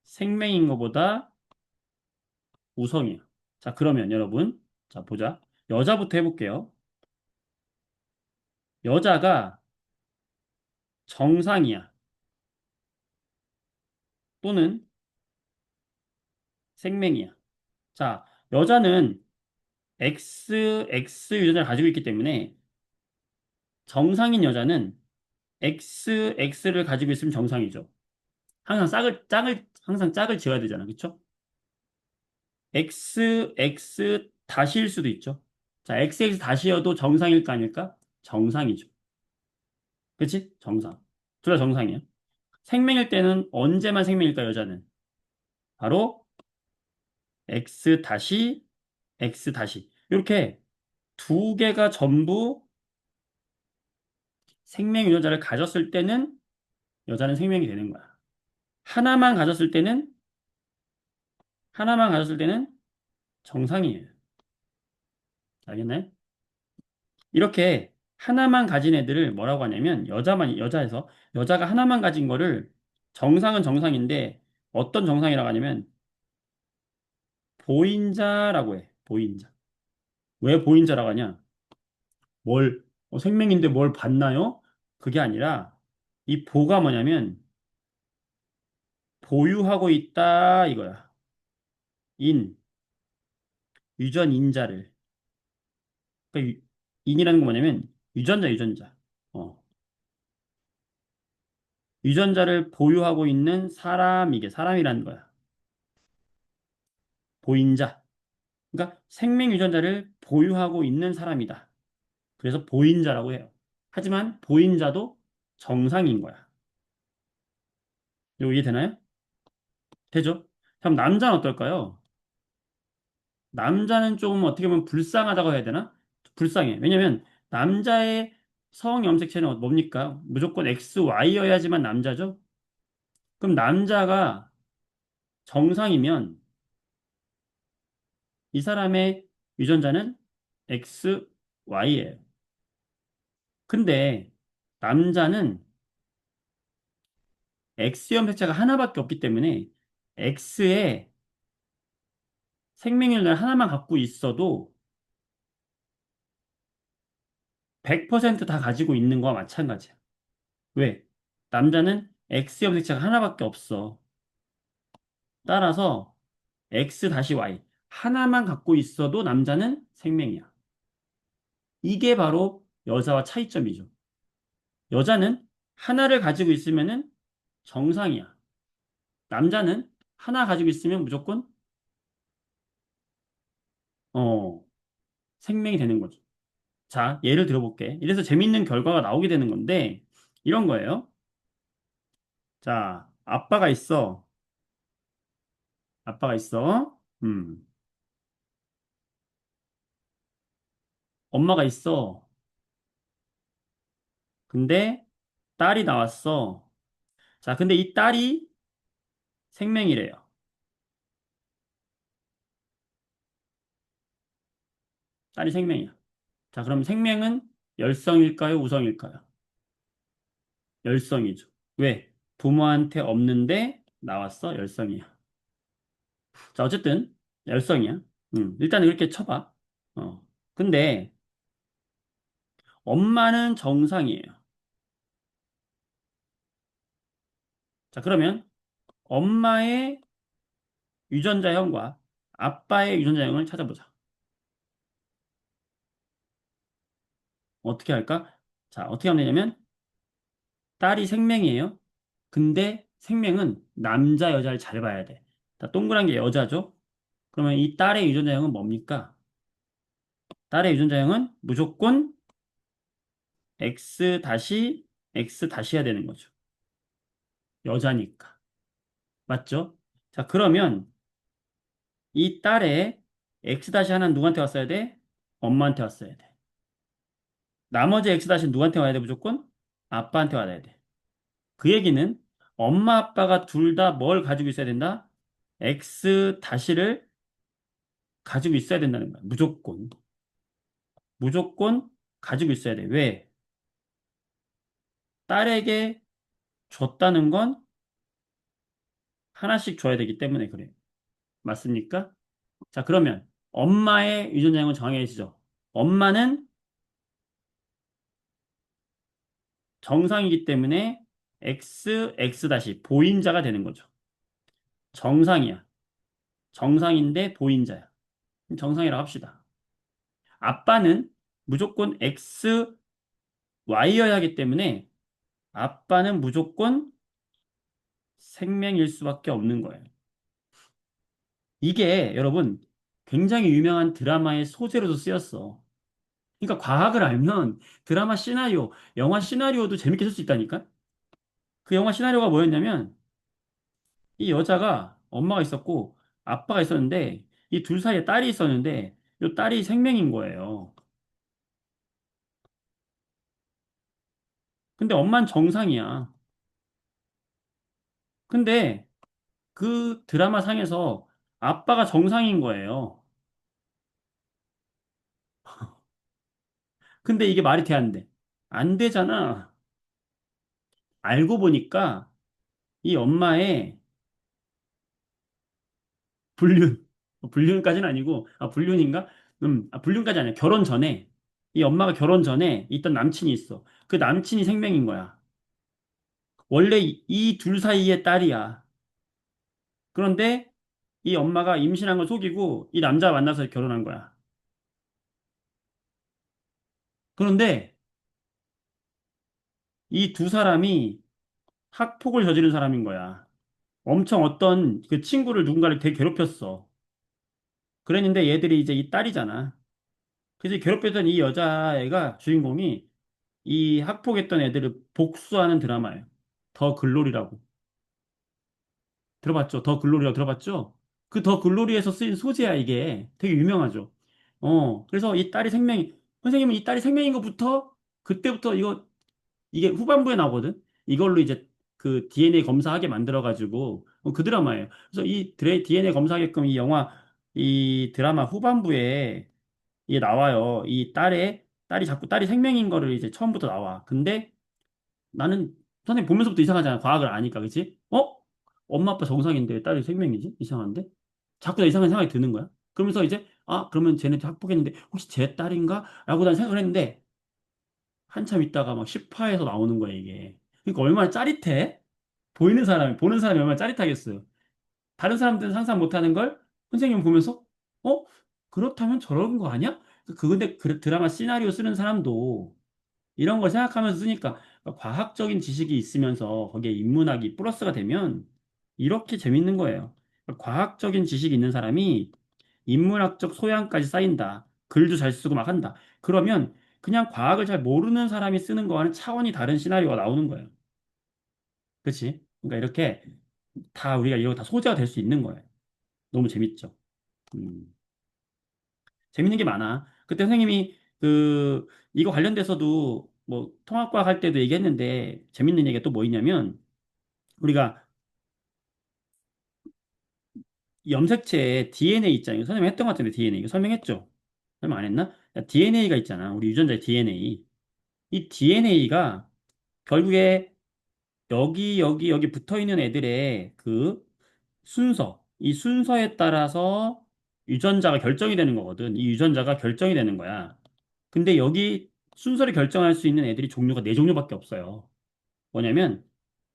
생명인 것보다 우성이에요. 자, 그러면 여러분, 자, 보자. 여자부터 해볼게요. 여자가 정상이야. 또는 생명이야. 자, 여자는 X 유전자를 가지고 있기 때문에 정상인 여자는 X를 가지고 있으면 정상이죠. 항상 짝을 지어야 되잖아. 그쵸? X 다시일 수도 있죠. 자, 다시여도 정상일까 아닐까? 정상이죠. 그치? 정상. 둘 다 정상이야. 생명일 때는 언제만 생명일까, 여자는? 바로 X 다시, X 다시. 이렇게 두 개가 전부 생명 유전자를 가졌을 때는 여자는 생명이 되는 거야. 하나만 가졌을 때는 하나만 가졌을 때는 정상이에요. 알겠나요? 이렇게 하나만 가진 애들을 뭐라고 하냐면 여자에서 여자가 하나만 가진 거를 정상은 정상인데 어떤 정상이라고 하냐면 보인자라고 해. 보인자. 왜 보인자라고 하냐? 생명인데 뭘 봤나요? 그게 아니라 이 보가 뭐냐면 보유하고 있다 이거야. 인, 유전 인자를. 그러니까 인이라는 건 뭐냐면 유전자. 어, 유전자를 보유하고 있는 사람이게 사람이라는 거야. 보인자. 그러니까 생명 유전자를 보유하고 있는 사람이다. 그래서 보인자라고 해요. 하지만 보인자도 정상인 거야. 이거 이해되나요? 되죠? 그럼 남자는 어떨까요? 남자는 조금 어떻게 보면 불쌍하다고 해야 되나? 불쌍해. 왜냐면 남자의 성염색체는 뭡니까? 무조건 XY여야지만 남자죠? 그럼 남자가 정상이면 이 사람의 유전자는 XY예요. 근데 남자는 X염색체가 하나밖에 없기 때문에 X의 생명률을 하나만 갖고 있어도 100%다 가지고 있는 거와 마찬가지야. 왜? 남자는 X염색체가 하나밖에 없어. 따라서 X 다시 Y 하나만 갖고 있어도 남자는 생명이야. 이게 바로 여자와 차이점이죠. 여자는 하나를 가지고 있으면은 정상이야. 남자는 하나 가지고 있으면 무조건 어 생명이 되는 거죠. 자, 예를 들어볼게. 이래서 재밌는 결과가 나오게 되는 건데 이런 거예요. 자, 아빠가 있어. 아빠가 있어. 엄마가 있어. 근데 딸이 나왔어. 자, 근데 이 딸이 생명이래요. 딸이 생명이야. 자, 그럼 생명은 열성일까요? 우성일까요? 열성이죠. 왜? 부모한테 없는데 나왔어? 열성이야. 자, 어쨌든 열성이야. 일단 이렇게 쳐봐. 어. 근데 엄마는 정상이에요. 자, 그러면 엄마의 유전자형과 아빠의 유전자형을 찾아보자. 어떻게 할까? 자, 어떻게 하면 되냐면 딸이 생명이에요. 근데 생명은 남자, 여자를 잘 봐야 돼. 자, 동그란 게 여자죠? 그러면 이 딸의 유전자형은 뭡니까? 딸의 유전자형은 무조건 X 다시 X 다시 해야 되는 거죠. 여자니까. 맞죠? 자, 그러면 이 딸의 X 다시 하나는 누구한테 왔어야 돼? 엄마한테 왔어야 돼. 나머지 X 다시 누구한테 와야 돼, 무조건? 아빠한테 와야 돼. 그 얘기는 엄마, 아빠가 둘 다 뭘 가지고 있어야 된다? X 다시를 가지고 있어야 된다는 거야. 무조건. 무조건 가지고 있어야 돼. 왜? 딸에게 줬다는 건 하나씩 줘야 되기 때문에 그래. 맞습니까? 자, 그러면 엄마의 유전자형은 정해지죠. 엄마는 정상이기 때문에 X 다시 보인자가 되는 거죠. 정상이야. 정상인데 보인자야. 정상이라고 합시다. 아빠는 무조건 XY여야 하기 때문에 아빠는 무조건 생명일 수밖에 없는 거예요. 이게 여러분 굉장히 유명한 드라마의 소재로도 쓰였어. 그러니까 과학을 알면 드라마 시나리오, 영화 시나리오도 재밌게 쓸 수 있다니까? 그 영화 시나리오가 뭐였냐면 이 여자가 엄마가 있었고 아빠가 있었는데 이 둘 사이에 딸이 있었는데 이 딸이 생명인 거예요. 근데 엄마는 정상이야. 근데 그 드라마 상에서 아빠가 정상인 거예요. 근데 이게 말이 돼, 안 돼? 안 되잖아. 알고 보니까 이 엄마의 불륜, 불륜까지는 아니고, 불륜인가? 불륜까지 아니야. 결혼 전에, 이 엄마가 결혼 전에 있던 남친이 있어. 그 남친이 생명인 거야. 원래 이 둘 사이의 딸이야. 그런데 이 엄마가 임신한 걸 속이고 이 남자 만나서 결혼한 거야. 그런데 이 두 사람이 학폭을 저지른 사람인 거야. 엄청 어떤 그 친구를 누군가를 되게 괴롭혔어. 그랬는데 얘들이 이제 이 딸이잖아. 그래서 괴롭혔던 이 여자애가 주인공이 이 학폭했던 애들을 복수하는 드라마예요. 더 글로리라고. 들어봤죠? 더 글로리라고 들어봤죠? 그 더 글로리에서 쓰인 소재야, 이게. 되게 유명하죠. 그래서 이 딸이 선생님은 이 딸이 생명인 것부터, 그때부터 이게 후반부에 나오거든? 이걸로 이제 그 DNA 검사하게 만들어가지고, 그 드라마예요. 그래서 이 DNA 검사하게끔 이 드라마 후반부에 이게 나와요. 딸이 자꾸 딸이 생명인 거를 이제 처음부터 나와. 근데 나는 선생님 보면서부터 이상하잖아. 과학을 아니까, 그치? 엄마 아빠 정상인데 왜 딸이 생명이지? 이상한데? 자꾸 나 이상한 생각이 드는 거야. 그러면서 이제, 그러면 쟤네 학폭했는데 혹시 제 딸인가? 라고 난 생각을 했는데, 한참 있다가 막 10화에서 나오는 거야, 이게. 그러니까 얼마나 짜릿해? 보는 사람이 얼마나 짜릿하겠어요. 다른 사람들은 상상 못 하는 걸 선생님 보면서, 어? 그렇다면 저런 거 아니야? 근데 드라마 시나리오 쓰는 사람도 이런 걸 생각하면서 쓰니까 과학적인 지식이 있으면서 거기에 인문학이 플러스가 되면 이렇게 재밌는 거예요. 과학적인 지식이 있는 사람이 인문학적 소양까지 쌓인다. 글도 잘 쓰고 막 한다. 그러면 그냥 과학을 잘 모르는 사람이 쓰는 거와는 차원이 다른 시나리오가 나오는 거예요. 그렇지? 그러니까 이렇게 다 우리가 이거 다 소재가 될 수 있는 거예요. 너무 재밌죠? 음, 재밌는 게 많아. 그때 선생님이 이거 관련돼서도 뭐 통합과학 할 때도 얘기했는데 재밌는 얘기가 또 뭐 있냐면 우리가 염색체에 DNA 있잖아요. 이거 설명했던 것 같은데 DNA 이거 설명했죠? 설명 안 했나? DNA가 있잖아. 우리 유전자의 DNA. 이 DNA가 결국에 여기 붙어 있는 애들의 그 이 순서에 따라서 유전자가 결정이 되는 거거든. 이 유전자가 결정이 되는 거야. 근데 여기 순서를 결정할 수 있는 애들이 종류가 네 종류밖에 없어요. 뭐냐면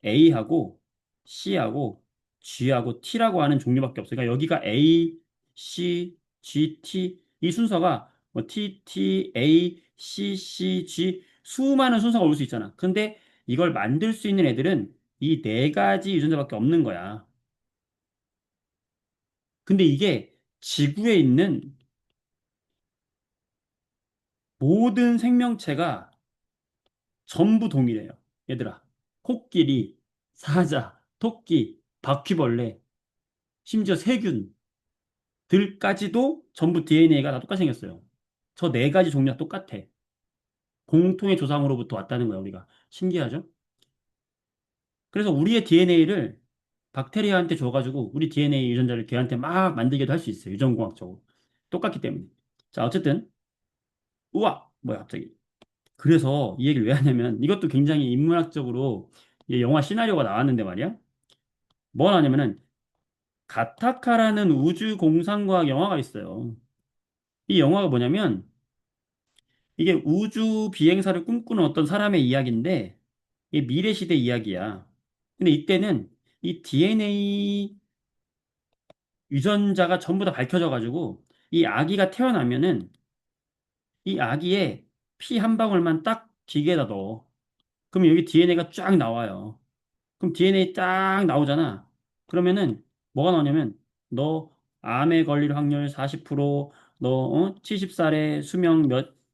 A하고 C하고 G하고 T라고 하는 종류밖에 없어요. 그러니까 여기가 A, C, G, T 이 순서가 뭐 T, T, A, C, C, G 수많은 순서가 올 수 있잖아. 근데 이걸 만들 수 있는 애들은 이 네 가지 유전자밖에 없는 거야. 근데 이게 지구에 있는 모든 생명체가 전부 동일해요. 얘들아. 코끼리, 사자, 토끼, 바퀴벌레, 심지어 세균들까지도 전부 DNA가 다 똑같이 생겼어요. 저 네 가지 종류가 똑같아. 공통의 조상으로부터 왔다는 거야, 우리가. 신기하죠? 그래서 우리의 DNA를 박테리아한테 줘가지고 우리 DNA 유전자를 걔한테 막 만들기도 할 수 있어요. 유전공학적으로. 똑같기 때문에. 자, 어쨌든, 우와! 뭐야, 갑자기. 그래서 이 얘기를 왜 하냐면 이것도 굉장히 인문학적으로 이 영화 시나리오가 나왔는데 말이야. 뭘 하냐면은 가타카라는 우주 공상과학 영화가 있어요. 이 영화가 뭐냐면 이게 우주 비행사를 꿈꾸는 어떤 사람의 이야기인데 이게 미래 시대 이야기야. 근데 이때는 이 DNA 유전자가 전부 다 밝혀져 가지고 이 아기가 태어나면은 이 아기의 피 한 방울만 딱 기계에다 넣어. 그럼 여기 DNA가 쫙 나와요. 그럼 DNA 딱 나오잖아. 그러면은 뭐가 나오냐면 너 암에 걸릴 확률 40%, 너 70살에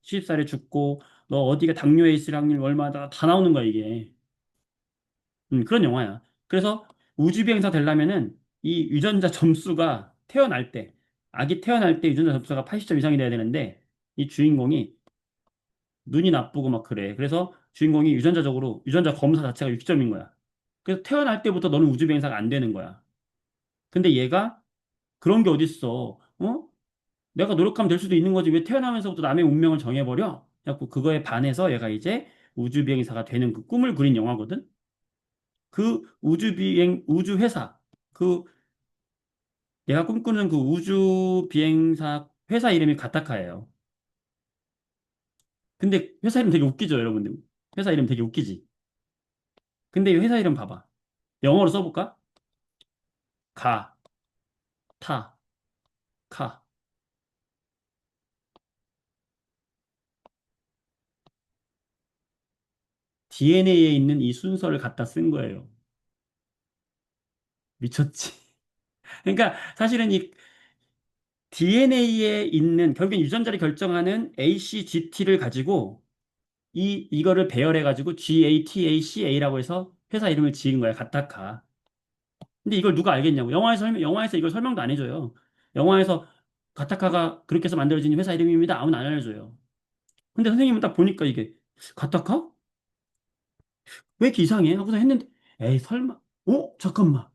70살에 죽고 너 어디가 당뇨에 있을 확률 얼마다 다 나오는 거야 이게. 그런 영화야. 그래서 우주비행사 되려면은 이 유전자 점수가 태어날 때 아기 태어날 때 유전자 점수가 80점 이상이 돼야 되는데 이 주인공이 눈이 나쁘고 막 그래. 그래서 주인공이 유전자 검사 자체가 60점인 거야. 그래서 태어날 때부터 너는 우주비행사가 안 되는 거야. 근데 얘가 그런 게 어딨어. 어? 내가 노력하면 될 수도 있는 거지. 왜 태어나면서부터 남의 운명을 정해버려? 그래갖고 그거에 반해서 얘가 이제 우주비행사가 되는 그 꿈을 그린 영화거든. 그 우주회사, 그 내가 꿈꾸는 그 우주비행사 회사 이름이 가타카예요. 근데 회사 이름 되게 웃기죠, 여러분들. 회사 이름 되게 웃기지. 근데 이 회사 이름 봐봐. 영어로 써볼까? 가, 타, 카. DNA에 있는 이 순서를 갖다 쓴 거예요. 미쳤지. 그러니까 사실은 이 DNA에 있는 결국엔 유전자를 결정하는 ACGT를 가지고 이거를 배열해가지고 GATACA라고 해서 회사 이름을 지은 거야, 가타카. 근데 이걸 누가 알겠냐고. 영화에서 이걸 설명도 안 해줘요. 영화에서 가타카가 그렇게 해서 만들어진 회사 이름입니다. 아무나 안 알려줘요. 근데 선생님은 딱 보니까 이게 가타카? 왜 이렇게 이상해? 하고서 했는데, 에이, 설마, 잠깐만.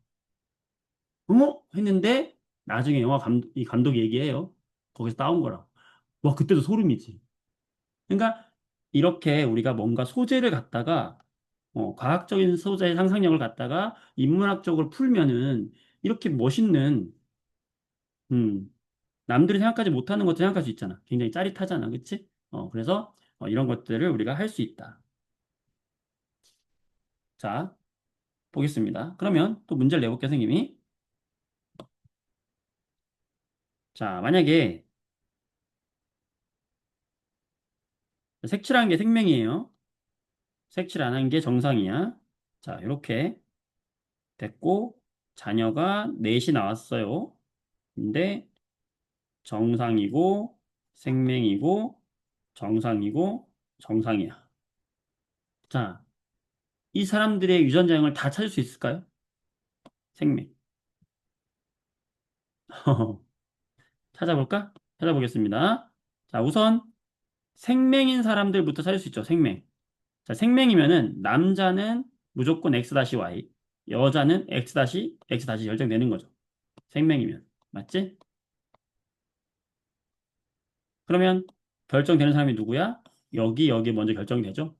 했는데, 나중에 이 감독이 얘기해요. 거기서 따온 거라. 와, 그때도 소름이지. 그러니까, 이렇게 우리가 뭔가 소재를 갖다가, 과학적인 소재의 상상력을 갖다가 인문학적으로 풀면은, 이렇게 멋있는, 음, 남들이 생각하지 못하는 것들 생각할 수 있잖아. 굉장히 짜릿하잖아. 그치? 그래서, 이런 것들을 우리가 할 수 있다. 자, 보겠습니다. 그러면 또 문제를 내볼게요, 선생님이. 자, 만약에 색칠한 게 생명이에요. 색칠 안 한 게 정상이야. 자, 이렇게 됐고, 자녀가 넷이 나왔어요. 근데 정상이고, 생명이고, 정상이고, 정상이야. 자, 이 사람들의 유전자형을 다 찾을 수 있을까요? 생명. 찾아볼까? 찾아보겠습니다. 자, 우선 생명인 사람들부터 찾을 수 있죠. 생명. 자, 생명이면은 남자는 무조건 X-Y, 여자는 X-X 결정되는 거죠. 생명이면. 맞지? 그러면 결정되는 사람이 누구야? 여기 먼저 결정되죠.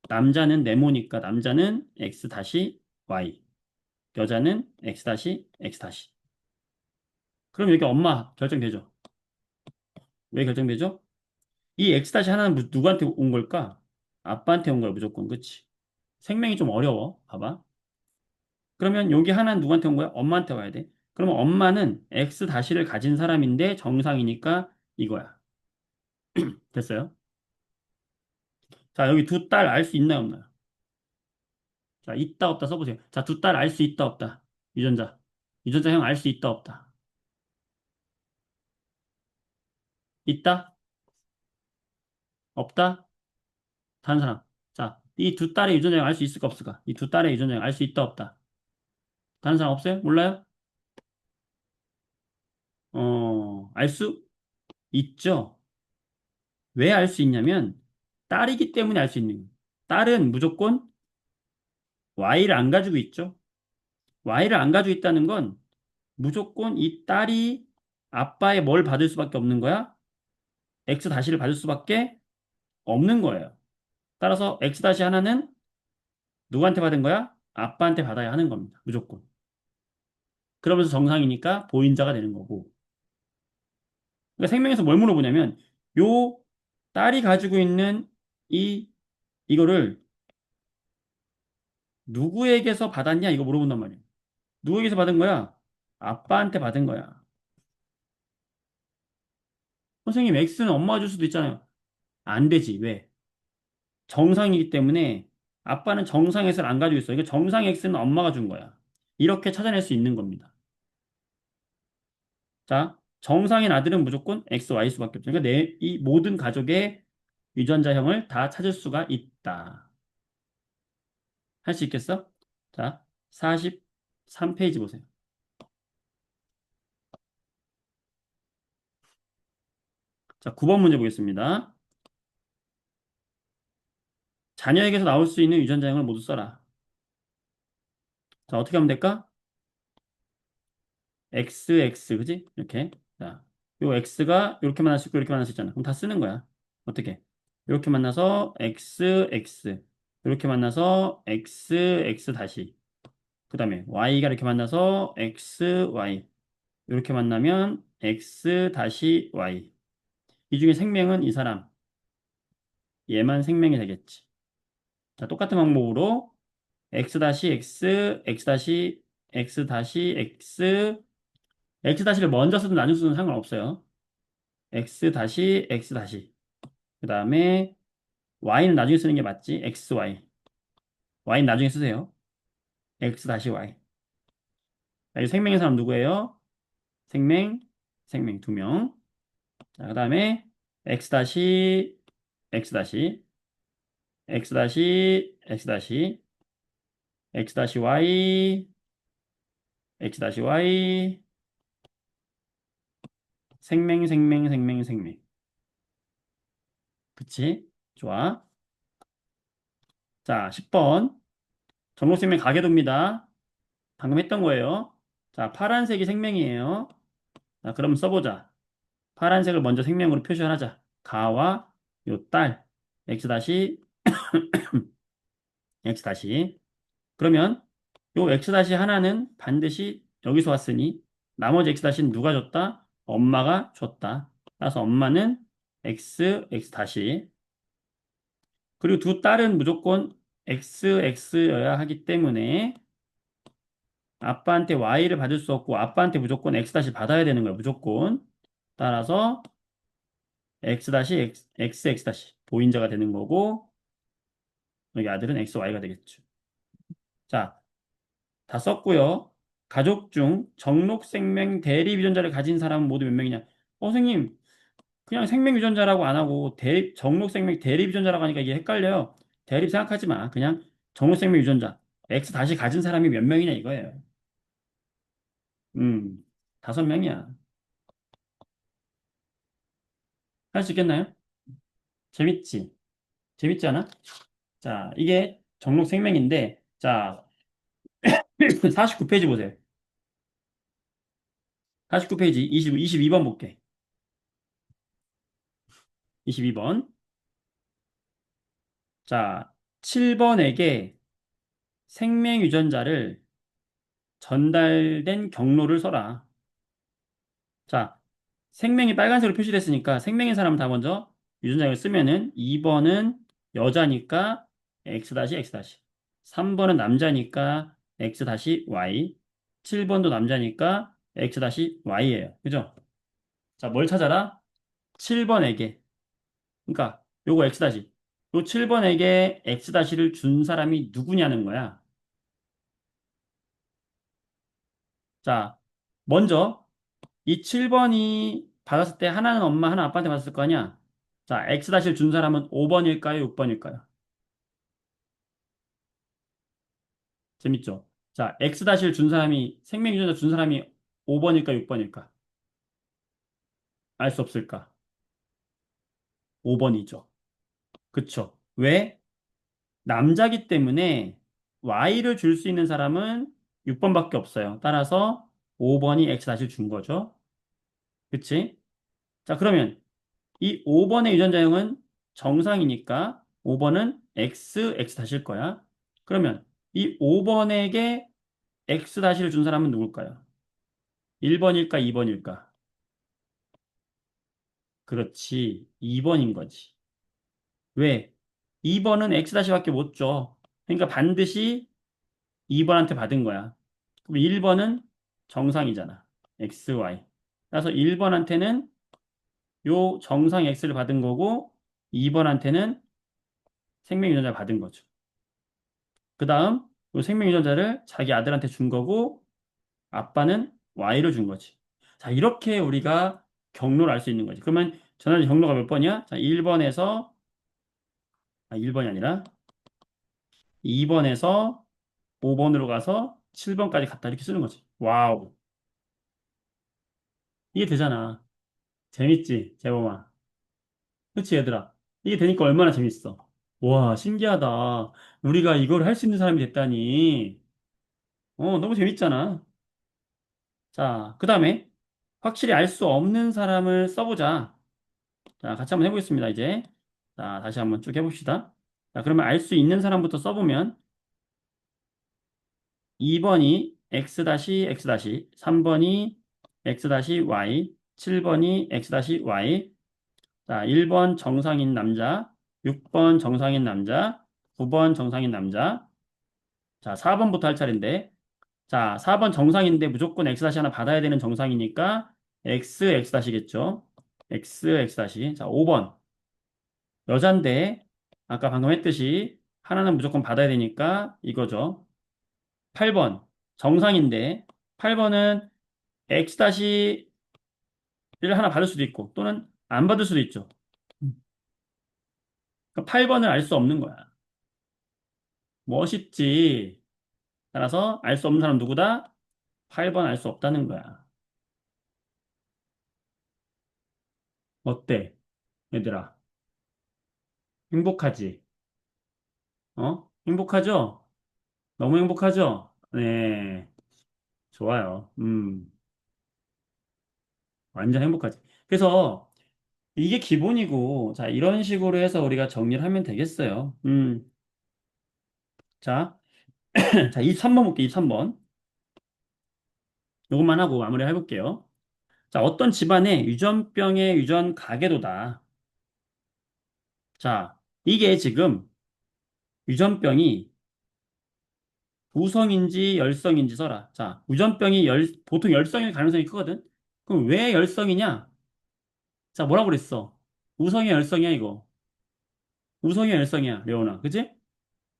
남자는 네모니까 남자는 X-Y, 여자는 X-X. 그럼 여기 엄마 결정되죠. 왜 결정되죠? 이 X- 하나는 누구한테 온 걸까? 아빠한테 온 거야, 무조건. 그치? 생명이 좀 어려워. 봐봐. 그러면 여기 하나는 누구한테 온 거야? 엄마한테 와야 돼. 그러면 엄마는 X-를 가진 사람인데 정상이니까 이거야. 됐어요? 자, 여기 두 딸 알 수 있나요, 없나요? 자, 있다, 없다 써보세요. 자, 두 딸 알 수 있다, 없다. 유전자. 유전자형 알 수 있다, 없다. 있다? 없다? 다른 사람. 자, 이 두 딸의 유전자형 알 수 있을까, 없을까? 이 두 딸의 유전자형 알 수 있다, 없다. 다른 사람 없어요? 몰라요? 알 수 있죠? 왜 알 수 있냐면, 딸이기 때문에 알 수 있는 거예요. 딸은 무조건 Y를 안 가지고 있죠? Y를 안 가지고 있다는 건 무조건 이 딸이 아빠의 뭘 받을 수밖에 없는 거야? X-를 받을 수밖에 없는 거예요. 따라서 X-하나는 누구한테 받은 거야? 아빠한테 받아야 하는 겁니다. 무조건. 그러면서 정상이니까 보인자가 되는 거고. 그러니까 생명에서 뭘 물어보냐면 요 딸이 가지고 있는 이 이거를 누구에게서 받았냐 이거 물어본단 말이에요. 누구에게서 받은 거야? 아빠한테 받은 거야. 선생님 X는 엄마가 줄 수도 있잖아요. 안 되지. 왜? 정상이기 때문에 아빠는 정상 X를 안 가지고 있어. 이거 정상 X는 엄마가 준 거야. 이렇게 찾아낼 수 있는 겁니다. 자, 정상인 아들은 무조건 X, Y 수밖에 없죠. 그러니까 이 모든 가족의 유전자형을 다 찾을 수가 있다. 할 수 있겠어? 자, 43페이지 보세요. 자, 9번 문제 보겠습니다. 자녀에게서 나올 수 있는 유전자형을 모두 써라. 자, 어떻게 하면 될까? XX, 그지? 이렇게. 자, 요 X가 이렇게 만날 수 있고 이렇게 만날 수 있잖아. 그럼 다 쓰는 거야. 어떻게? 이렇게 만나서 XX, 이렇게 만나서 XX 다시. 그 다음에 Y가 이렇게 만나서 XY. 이렇게 만나면 X 다시 Y. 이 중에 생명은 이 사람. 얘만 생명이 되겠지. 자, 똑같은 방법으로 X 다시 X, X 다시 X 다시 X, X 다시를 먼저 쓰든 나중에 쓰든 상관없어요. X 다시 X 다시. 그 다음에 Y는 나중에 쓰는 게 맞지? XY. Y는 나중에 쓰세요. X 다시 Y. 자, 이 생명의 사람 누구예요? 생명, 생명 두 명. 자, 그 다음에 X 다시 X 다시 X 다시 X 다시 X 다시 Y X 다시 Y 생명 생명 생명 생명. 그치? 좋아. 자, 10번. 정록생명 가계도입니다. 방금 했던 거예요. 자, 파란색이 생명이에요. 자, 그럼 써보자. 파란색을 먼저 생명으로 표시하자. 가와 요 딸. X 다시 X 다시. 그러면 요 X 다시 하나는 반드시 여기서 왔으니 나머지 X 다시는 누가 줬다? 엄마가 줬다. 따라서 엄마는 X 다시. 그리고 두 딸은 무조건 X여야 하기 때문에 아빠한테 Y를 받을 수 없고 아빠한테 무조건 X 다시 받아야 되는 거야. 무조건. 따라서 X 다시 X 다시 보인자가 되는 거고 여기 아들은 XY가 되겠죠. 자, 다 썼고요. 가족 중 정록생명 대립유전자를 가진 사람은 모두 몇 명이냐? 선생님, 그냥 생명유전자라고 안 하고 정록생명 대립유전자라고 하니까 이게 헷갈려요. 대립 생각하지 마. 그냥 정록생명 유전자. X 다시 가진 사람이 몇 명이냐 이거예요. 음, 5명이야. 할 수 있겠나요? 재밌지? 재밌지 않아? 자, 이게 정록생명인데, 자, 49페이지 보세요. 49페이지 22번 볼게. 22번. 자, 7번에게 생명 유전자를 전달된 경로를 써라. 자, 생명이 빨간색으로 표시됐으니까 생명인 사람 다 먼저 유전자를 쓰면은 2번은 여자니까 X-X-. 3번은 남자니까 X-Y. 7번도 남자니까 X-Y예요. 그죠? 자, 뭘 찾아라? 7번에게. 그러니까 요거 X-. 요 7번에게 X-를 준 사람이 누구냐는 거야. 자, 먼저 이 7번이 받았을 때 하나는 엄마, 하나 아빠한테 받았을 거 아니야? 자, X-를 준 사람은 5번일까요? 6번일까요? 재밌죠? 자, X-를 준 사람이, 생명유전자 준 사람이 5번일까? 6번일까? 알 수 없을까? 5번이죠. 그쵸? 왜? 남자기 때문에 Y를 줄 수 있는 사람은 6번밖에 없어요. 따라서 5번이 X-를 준 거죠. 그치? 자, 그러면 이 5번의 유전자형은 정상이니까 5번은 X 다시일 거야. 그러면 이 5번에게 X 다시를 준 사람은 누굴까요? 1번일까, 2번일까? 그렇지. 2번인 거지. 왜? 2번은 X 다시밖에 못 줘. 그러니까 반드시 2번한테 받은 거야. 그럼 1번은 정상이잖아. XY. 그래서 1번한테는 요 정상 X를 받은 거고 2번한테는 생명 유전자 받은 거죠. 그 다음 요 생명 유전자를 자기 아들한테 준 거고 아빠는 Y를 준 거지. 자, 이렇게 우리가 경로를 알 수 있는 거지. 그러면 전환 경로가 몇 번이야? 자, 1번에서 1번이 아니라 2번에서 5번으로 가서 7번까지 갔다 이렇게 쓰는 거지. 와우. 이게 되잖아. 재밌지, 재범아. 그치, 얘들아. 이게 되니까 얼마나 재밌어. 와, 신기하다. 우리가 이걸 할 수 있는 사람이 됐다니. 너무 재밌잖아. 자, 그 다음에 확실히 알 수 없는 사람을 써보자. 자, 같이 한번 해보겠습니다, 이제. 자, 다시 한번 쭉 해봅시다. 자, 그러면 알 수 있는 사람부터 써보면 2번이 x-x-, 3번이 x-y, 7번이 x-y, 자, 1번 정상인 남자, 6번 정상인 남자, 9번 정상인 남자, 자, 4번부터 할 차례인데, 자, 4번 정상인데 무조건 x 하나 받아야 되는 정상이니까 x 겠죠. x. 자, 5번 여잔데 아까 방금 했듯이 하나는 무조건 받아야 되니까 이거죠. 8번 정상인데 8번은 x-를 하나 받을 수도 있고 또는 안 받을 수도 있죠. 8번을 알 수 없는 거야. 멋있지. 따라서 알 수 없는 사람 누구다? 8번 알 수 없다는 거야. 어때? 얘들아. 행복하지? 행복하죠? 너무 행복하죠? 네. 좋아요. 완전 행복하지. 그래서 이게 기본이고, 자, 이런 식으로 해서 우리가 정리를 하면 되겠어요. 자, 자, 23번 볼게요, 23번. 이것만 하고 마무리 해볼게요. 자, 어떤 집안에 유전병의 유전 가계도다. 자, 이게 지금 유전병이 우성인지 열성인지 써라. 자, 유전병이 보통 열성일 가능성이 크거든? 그럼 왜 열성이냐? 자, 뭐라고 그랬어? 우성이 열성이야, 이거. 우성이 열성이야, 레오나. 그지?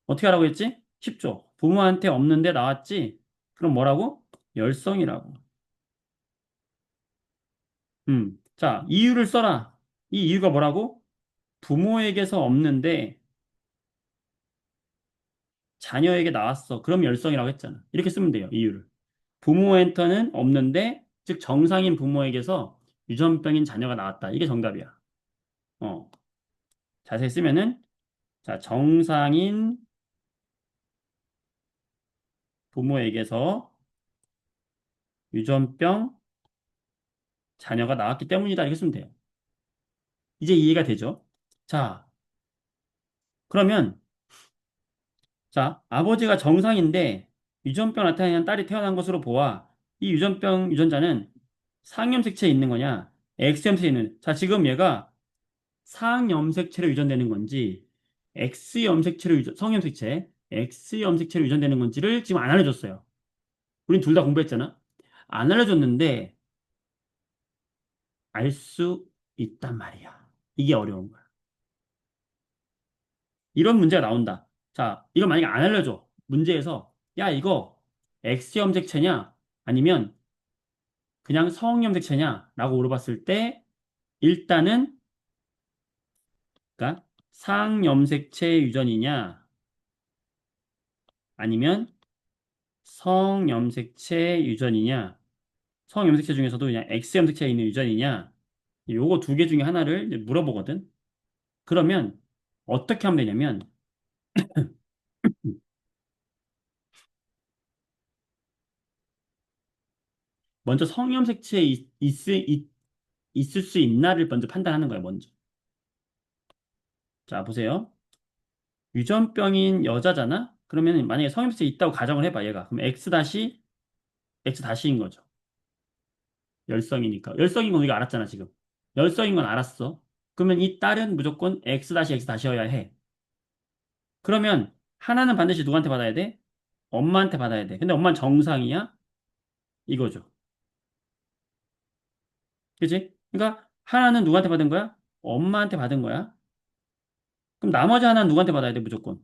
어떻게 하라고 했지? 쉽죠? 부모한테 없는데 나왔지? 그럼 뭐라고? 열성이라고. 자, 이유를 써라. 이 이유가 뭐라고? 부모에게서 없는데 자녀에게 나왔어. 그럼 열성이라고 했잖아. 이렇게 쓰면 돼요, 이유를. 부모한테는 없는데, 즉 정상인 부모에게서 유전병인 자녀가 나왔다. 이게 정답이야. 어, 자세히 쓰면은, 자, 정상인 부모에게서 유전병 자녀가 나왔기 때문이다. 이렇게 쓰면 돼요. 이제 이해가 되죠? 자, 그러면, 자, 아버지가 정상인데 유전병 나타나는 딸이 태어난 것으로 보아 이 유전병 유전자는 상염색체에 있는 거냐? X염색체에 있는. 자, 지금 얘가 상염색체로 유전되는 건지 X염색체로 성염색체, X염색체로 유전되는 건지를 지금 안 알려줬어요. 우린 둘 다 공부했잖아. 안 알려줬는데 알 수 있단 말이야. 이게 어려운 거야. 이런 문제가 나온다. 자, 이거 만약에 안 알려줘. 문제에서 야, 이거 X염색체냐? 아니면 그냥 성염색체냐? 라고 물어봤을 때 일단은 그러니까 상염색체 유전이냐? 아니면 성염색체 유전이냐? 성염색체 중에서도 그냥 X염색체에 있는 유전이냐? 요거 두 개 중에 하나를 이제 물어보거든. 그러면 어떻게 하면 되냐면 먼저 성염색체에 있을 수 있나를 먼저 판단하는 거야, 먼저. 자, 보세요. 유전병인 여자잖아? 그러면 만약에 성형수술이 있다고 가정을 해봐, 얘가. 그럼 X 다시인 거죠. 열성이니까. 열성인 건 우리가 알았잖아, 지금. 열성인 건 알았어. 그러면 이 딸은 무조건 X 다시여야 해. 그러면 하나는 반드시 누구한테 받아야 돼? 엄마한테 받아야 돼. 근데 엄마는 정상이야? 이거죠. 그치? 그러니까 하나는 누구한테 받은 거야? 엄마한테 받은 거야. 그럼 나머지 하나는 누구한테 받아야 돼, 무조건?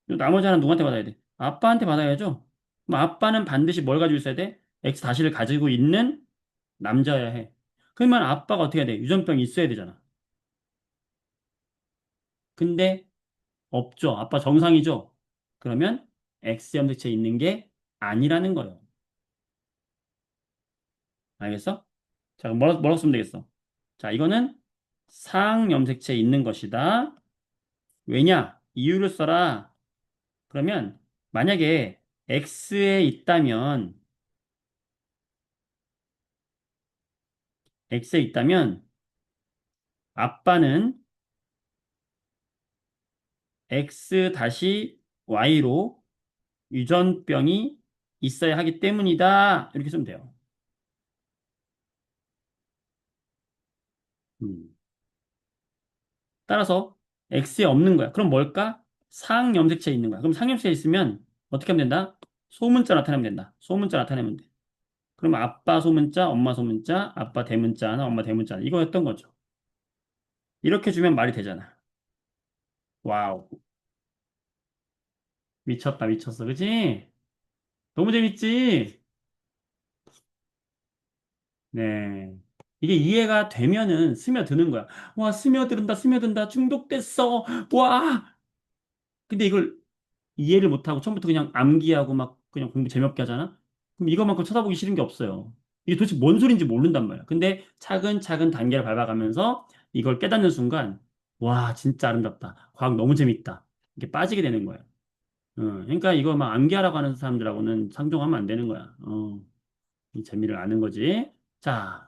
나머지 하나는 누구한테 받아야 돼? 아빠한테 받아야죠. 그럼 아빠는 반드시 뭘 가지고 있어야 돼? X 다시를 가지고 있는 남자여야 해. 그러면 아빠가 어떻게 해야 돼? 유전병이 있어야 되잖아. 근데 없죠. 아빠 정상이죠. 그러면 X 염색체에 있는 게 아니라는 거예요. 알겠어? 자, 그럼 뭐라고 쓰면 되겠어? 자, 이거는 상염색체에 있는 것이다. 왜냐? 이유를 써라. 그러면 만약에 X에 있다면 X에 있다면 아빠는 X 다시 Y로 유전병이 있어야 하기 때문이다. 이렇게 쓰면 돼요. 음. 따라서 X에 없는 거야. 그럼 뭘까? 상염색체에 있는 거야. 그럼 상염색체에 있으면 어떻게 하면 된다? 소문자 나타내면 된다. 소문자 나타내면 돼. 그럼 아빠 소문자, 엄마 소문자, 아빠 대문자 하나, 엄마 대문자 하나. 이거였던 거죠. 이렇게 주면 말이 되잖아. 와우. 미쳤다, 미쳤어. 그치? 너무 재밌지? 네. 이게 이해가 되면은 스며드는 거야. 와, 스며든다, 스며든다, 중독됐어. 와! 근데 이걸 이해를 못하고 처음부터 그냥 암기하고 막 그냥 공부 재미없게 하잖아? 그럼 이것만큼 쳐다보기 싫은 게 없어요. 이게 도대체 뭔 소린지 모른단 말이야. 근데 차근차근 단계를 밟아가면서 이걸 깨닫는 순간, 와, 진짜 아름답다. 과학 너무 재밌다. 이게 빠지게 되는 거야. 그러니까 이거 막 암기하라고 하는 사람들하고는 상종하면 안 되는 거야. 이 재미를 아는 거지. 자,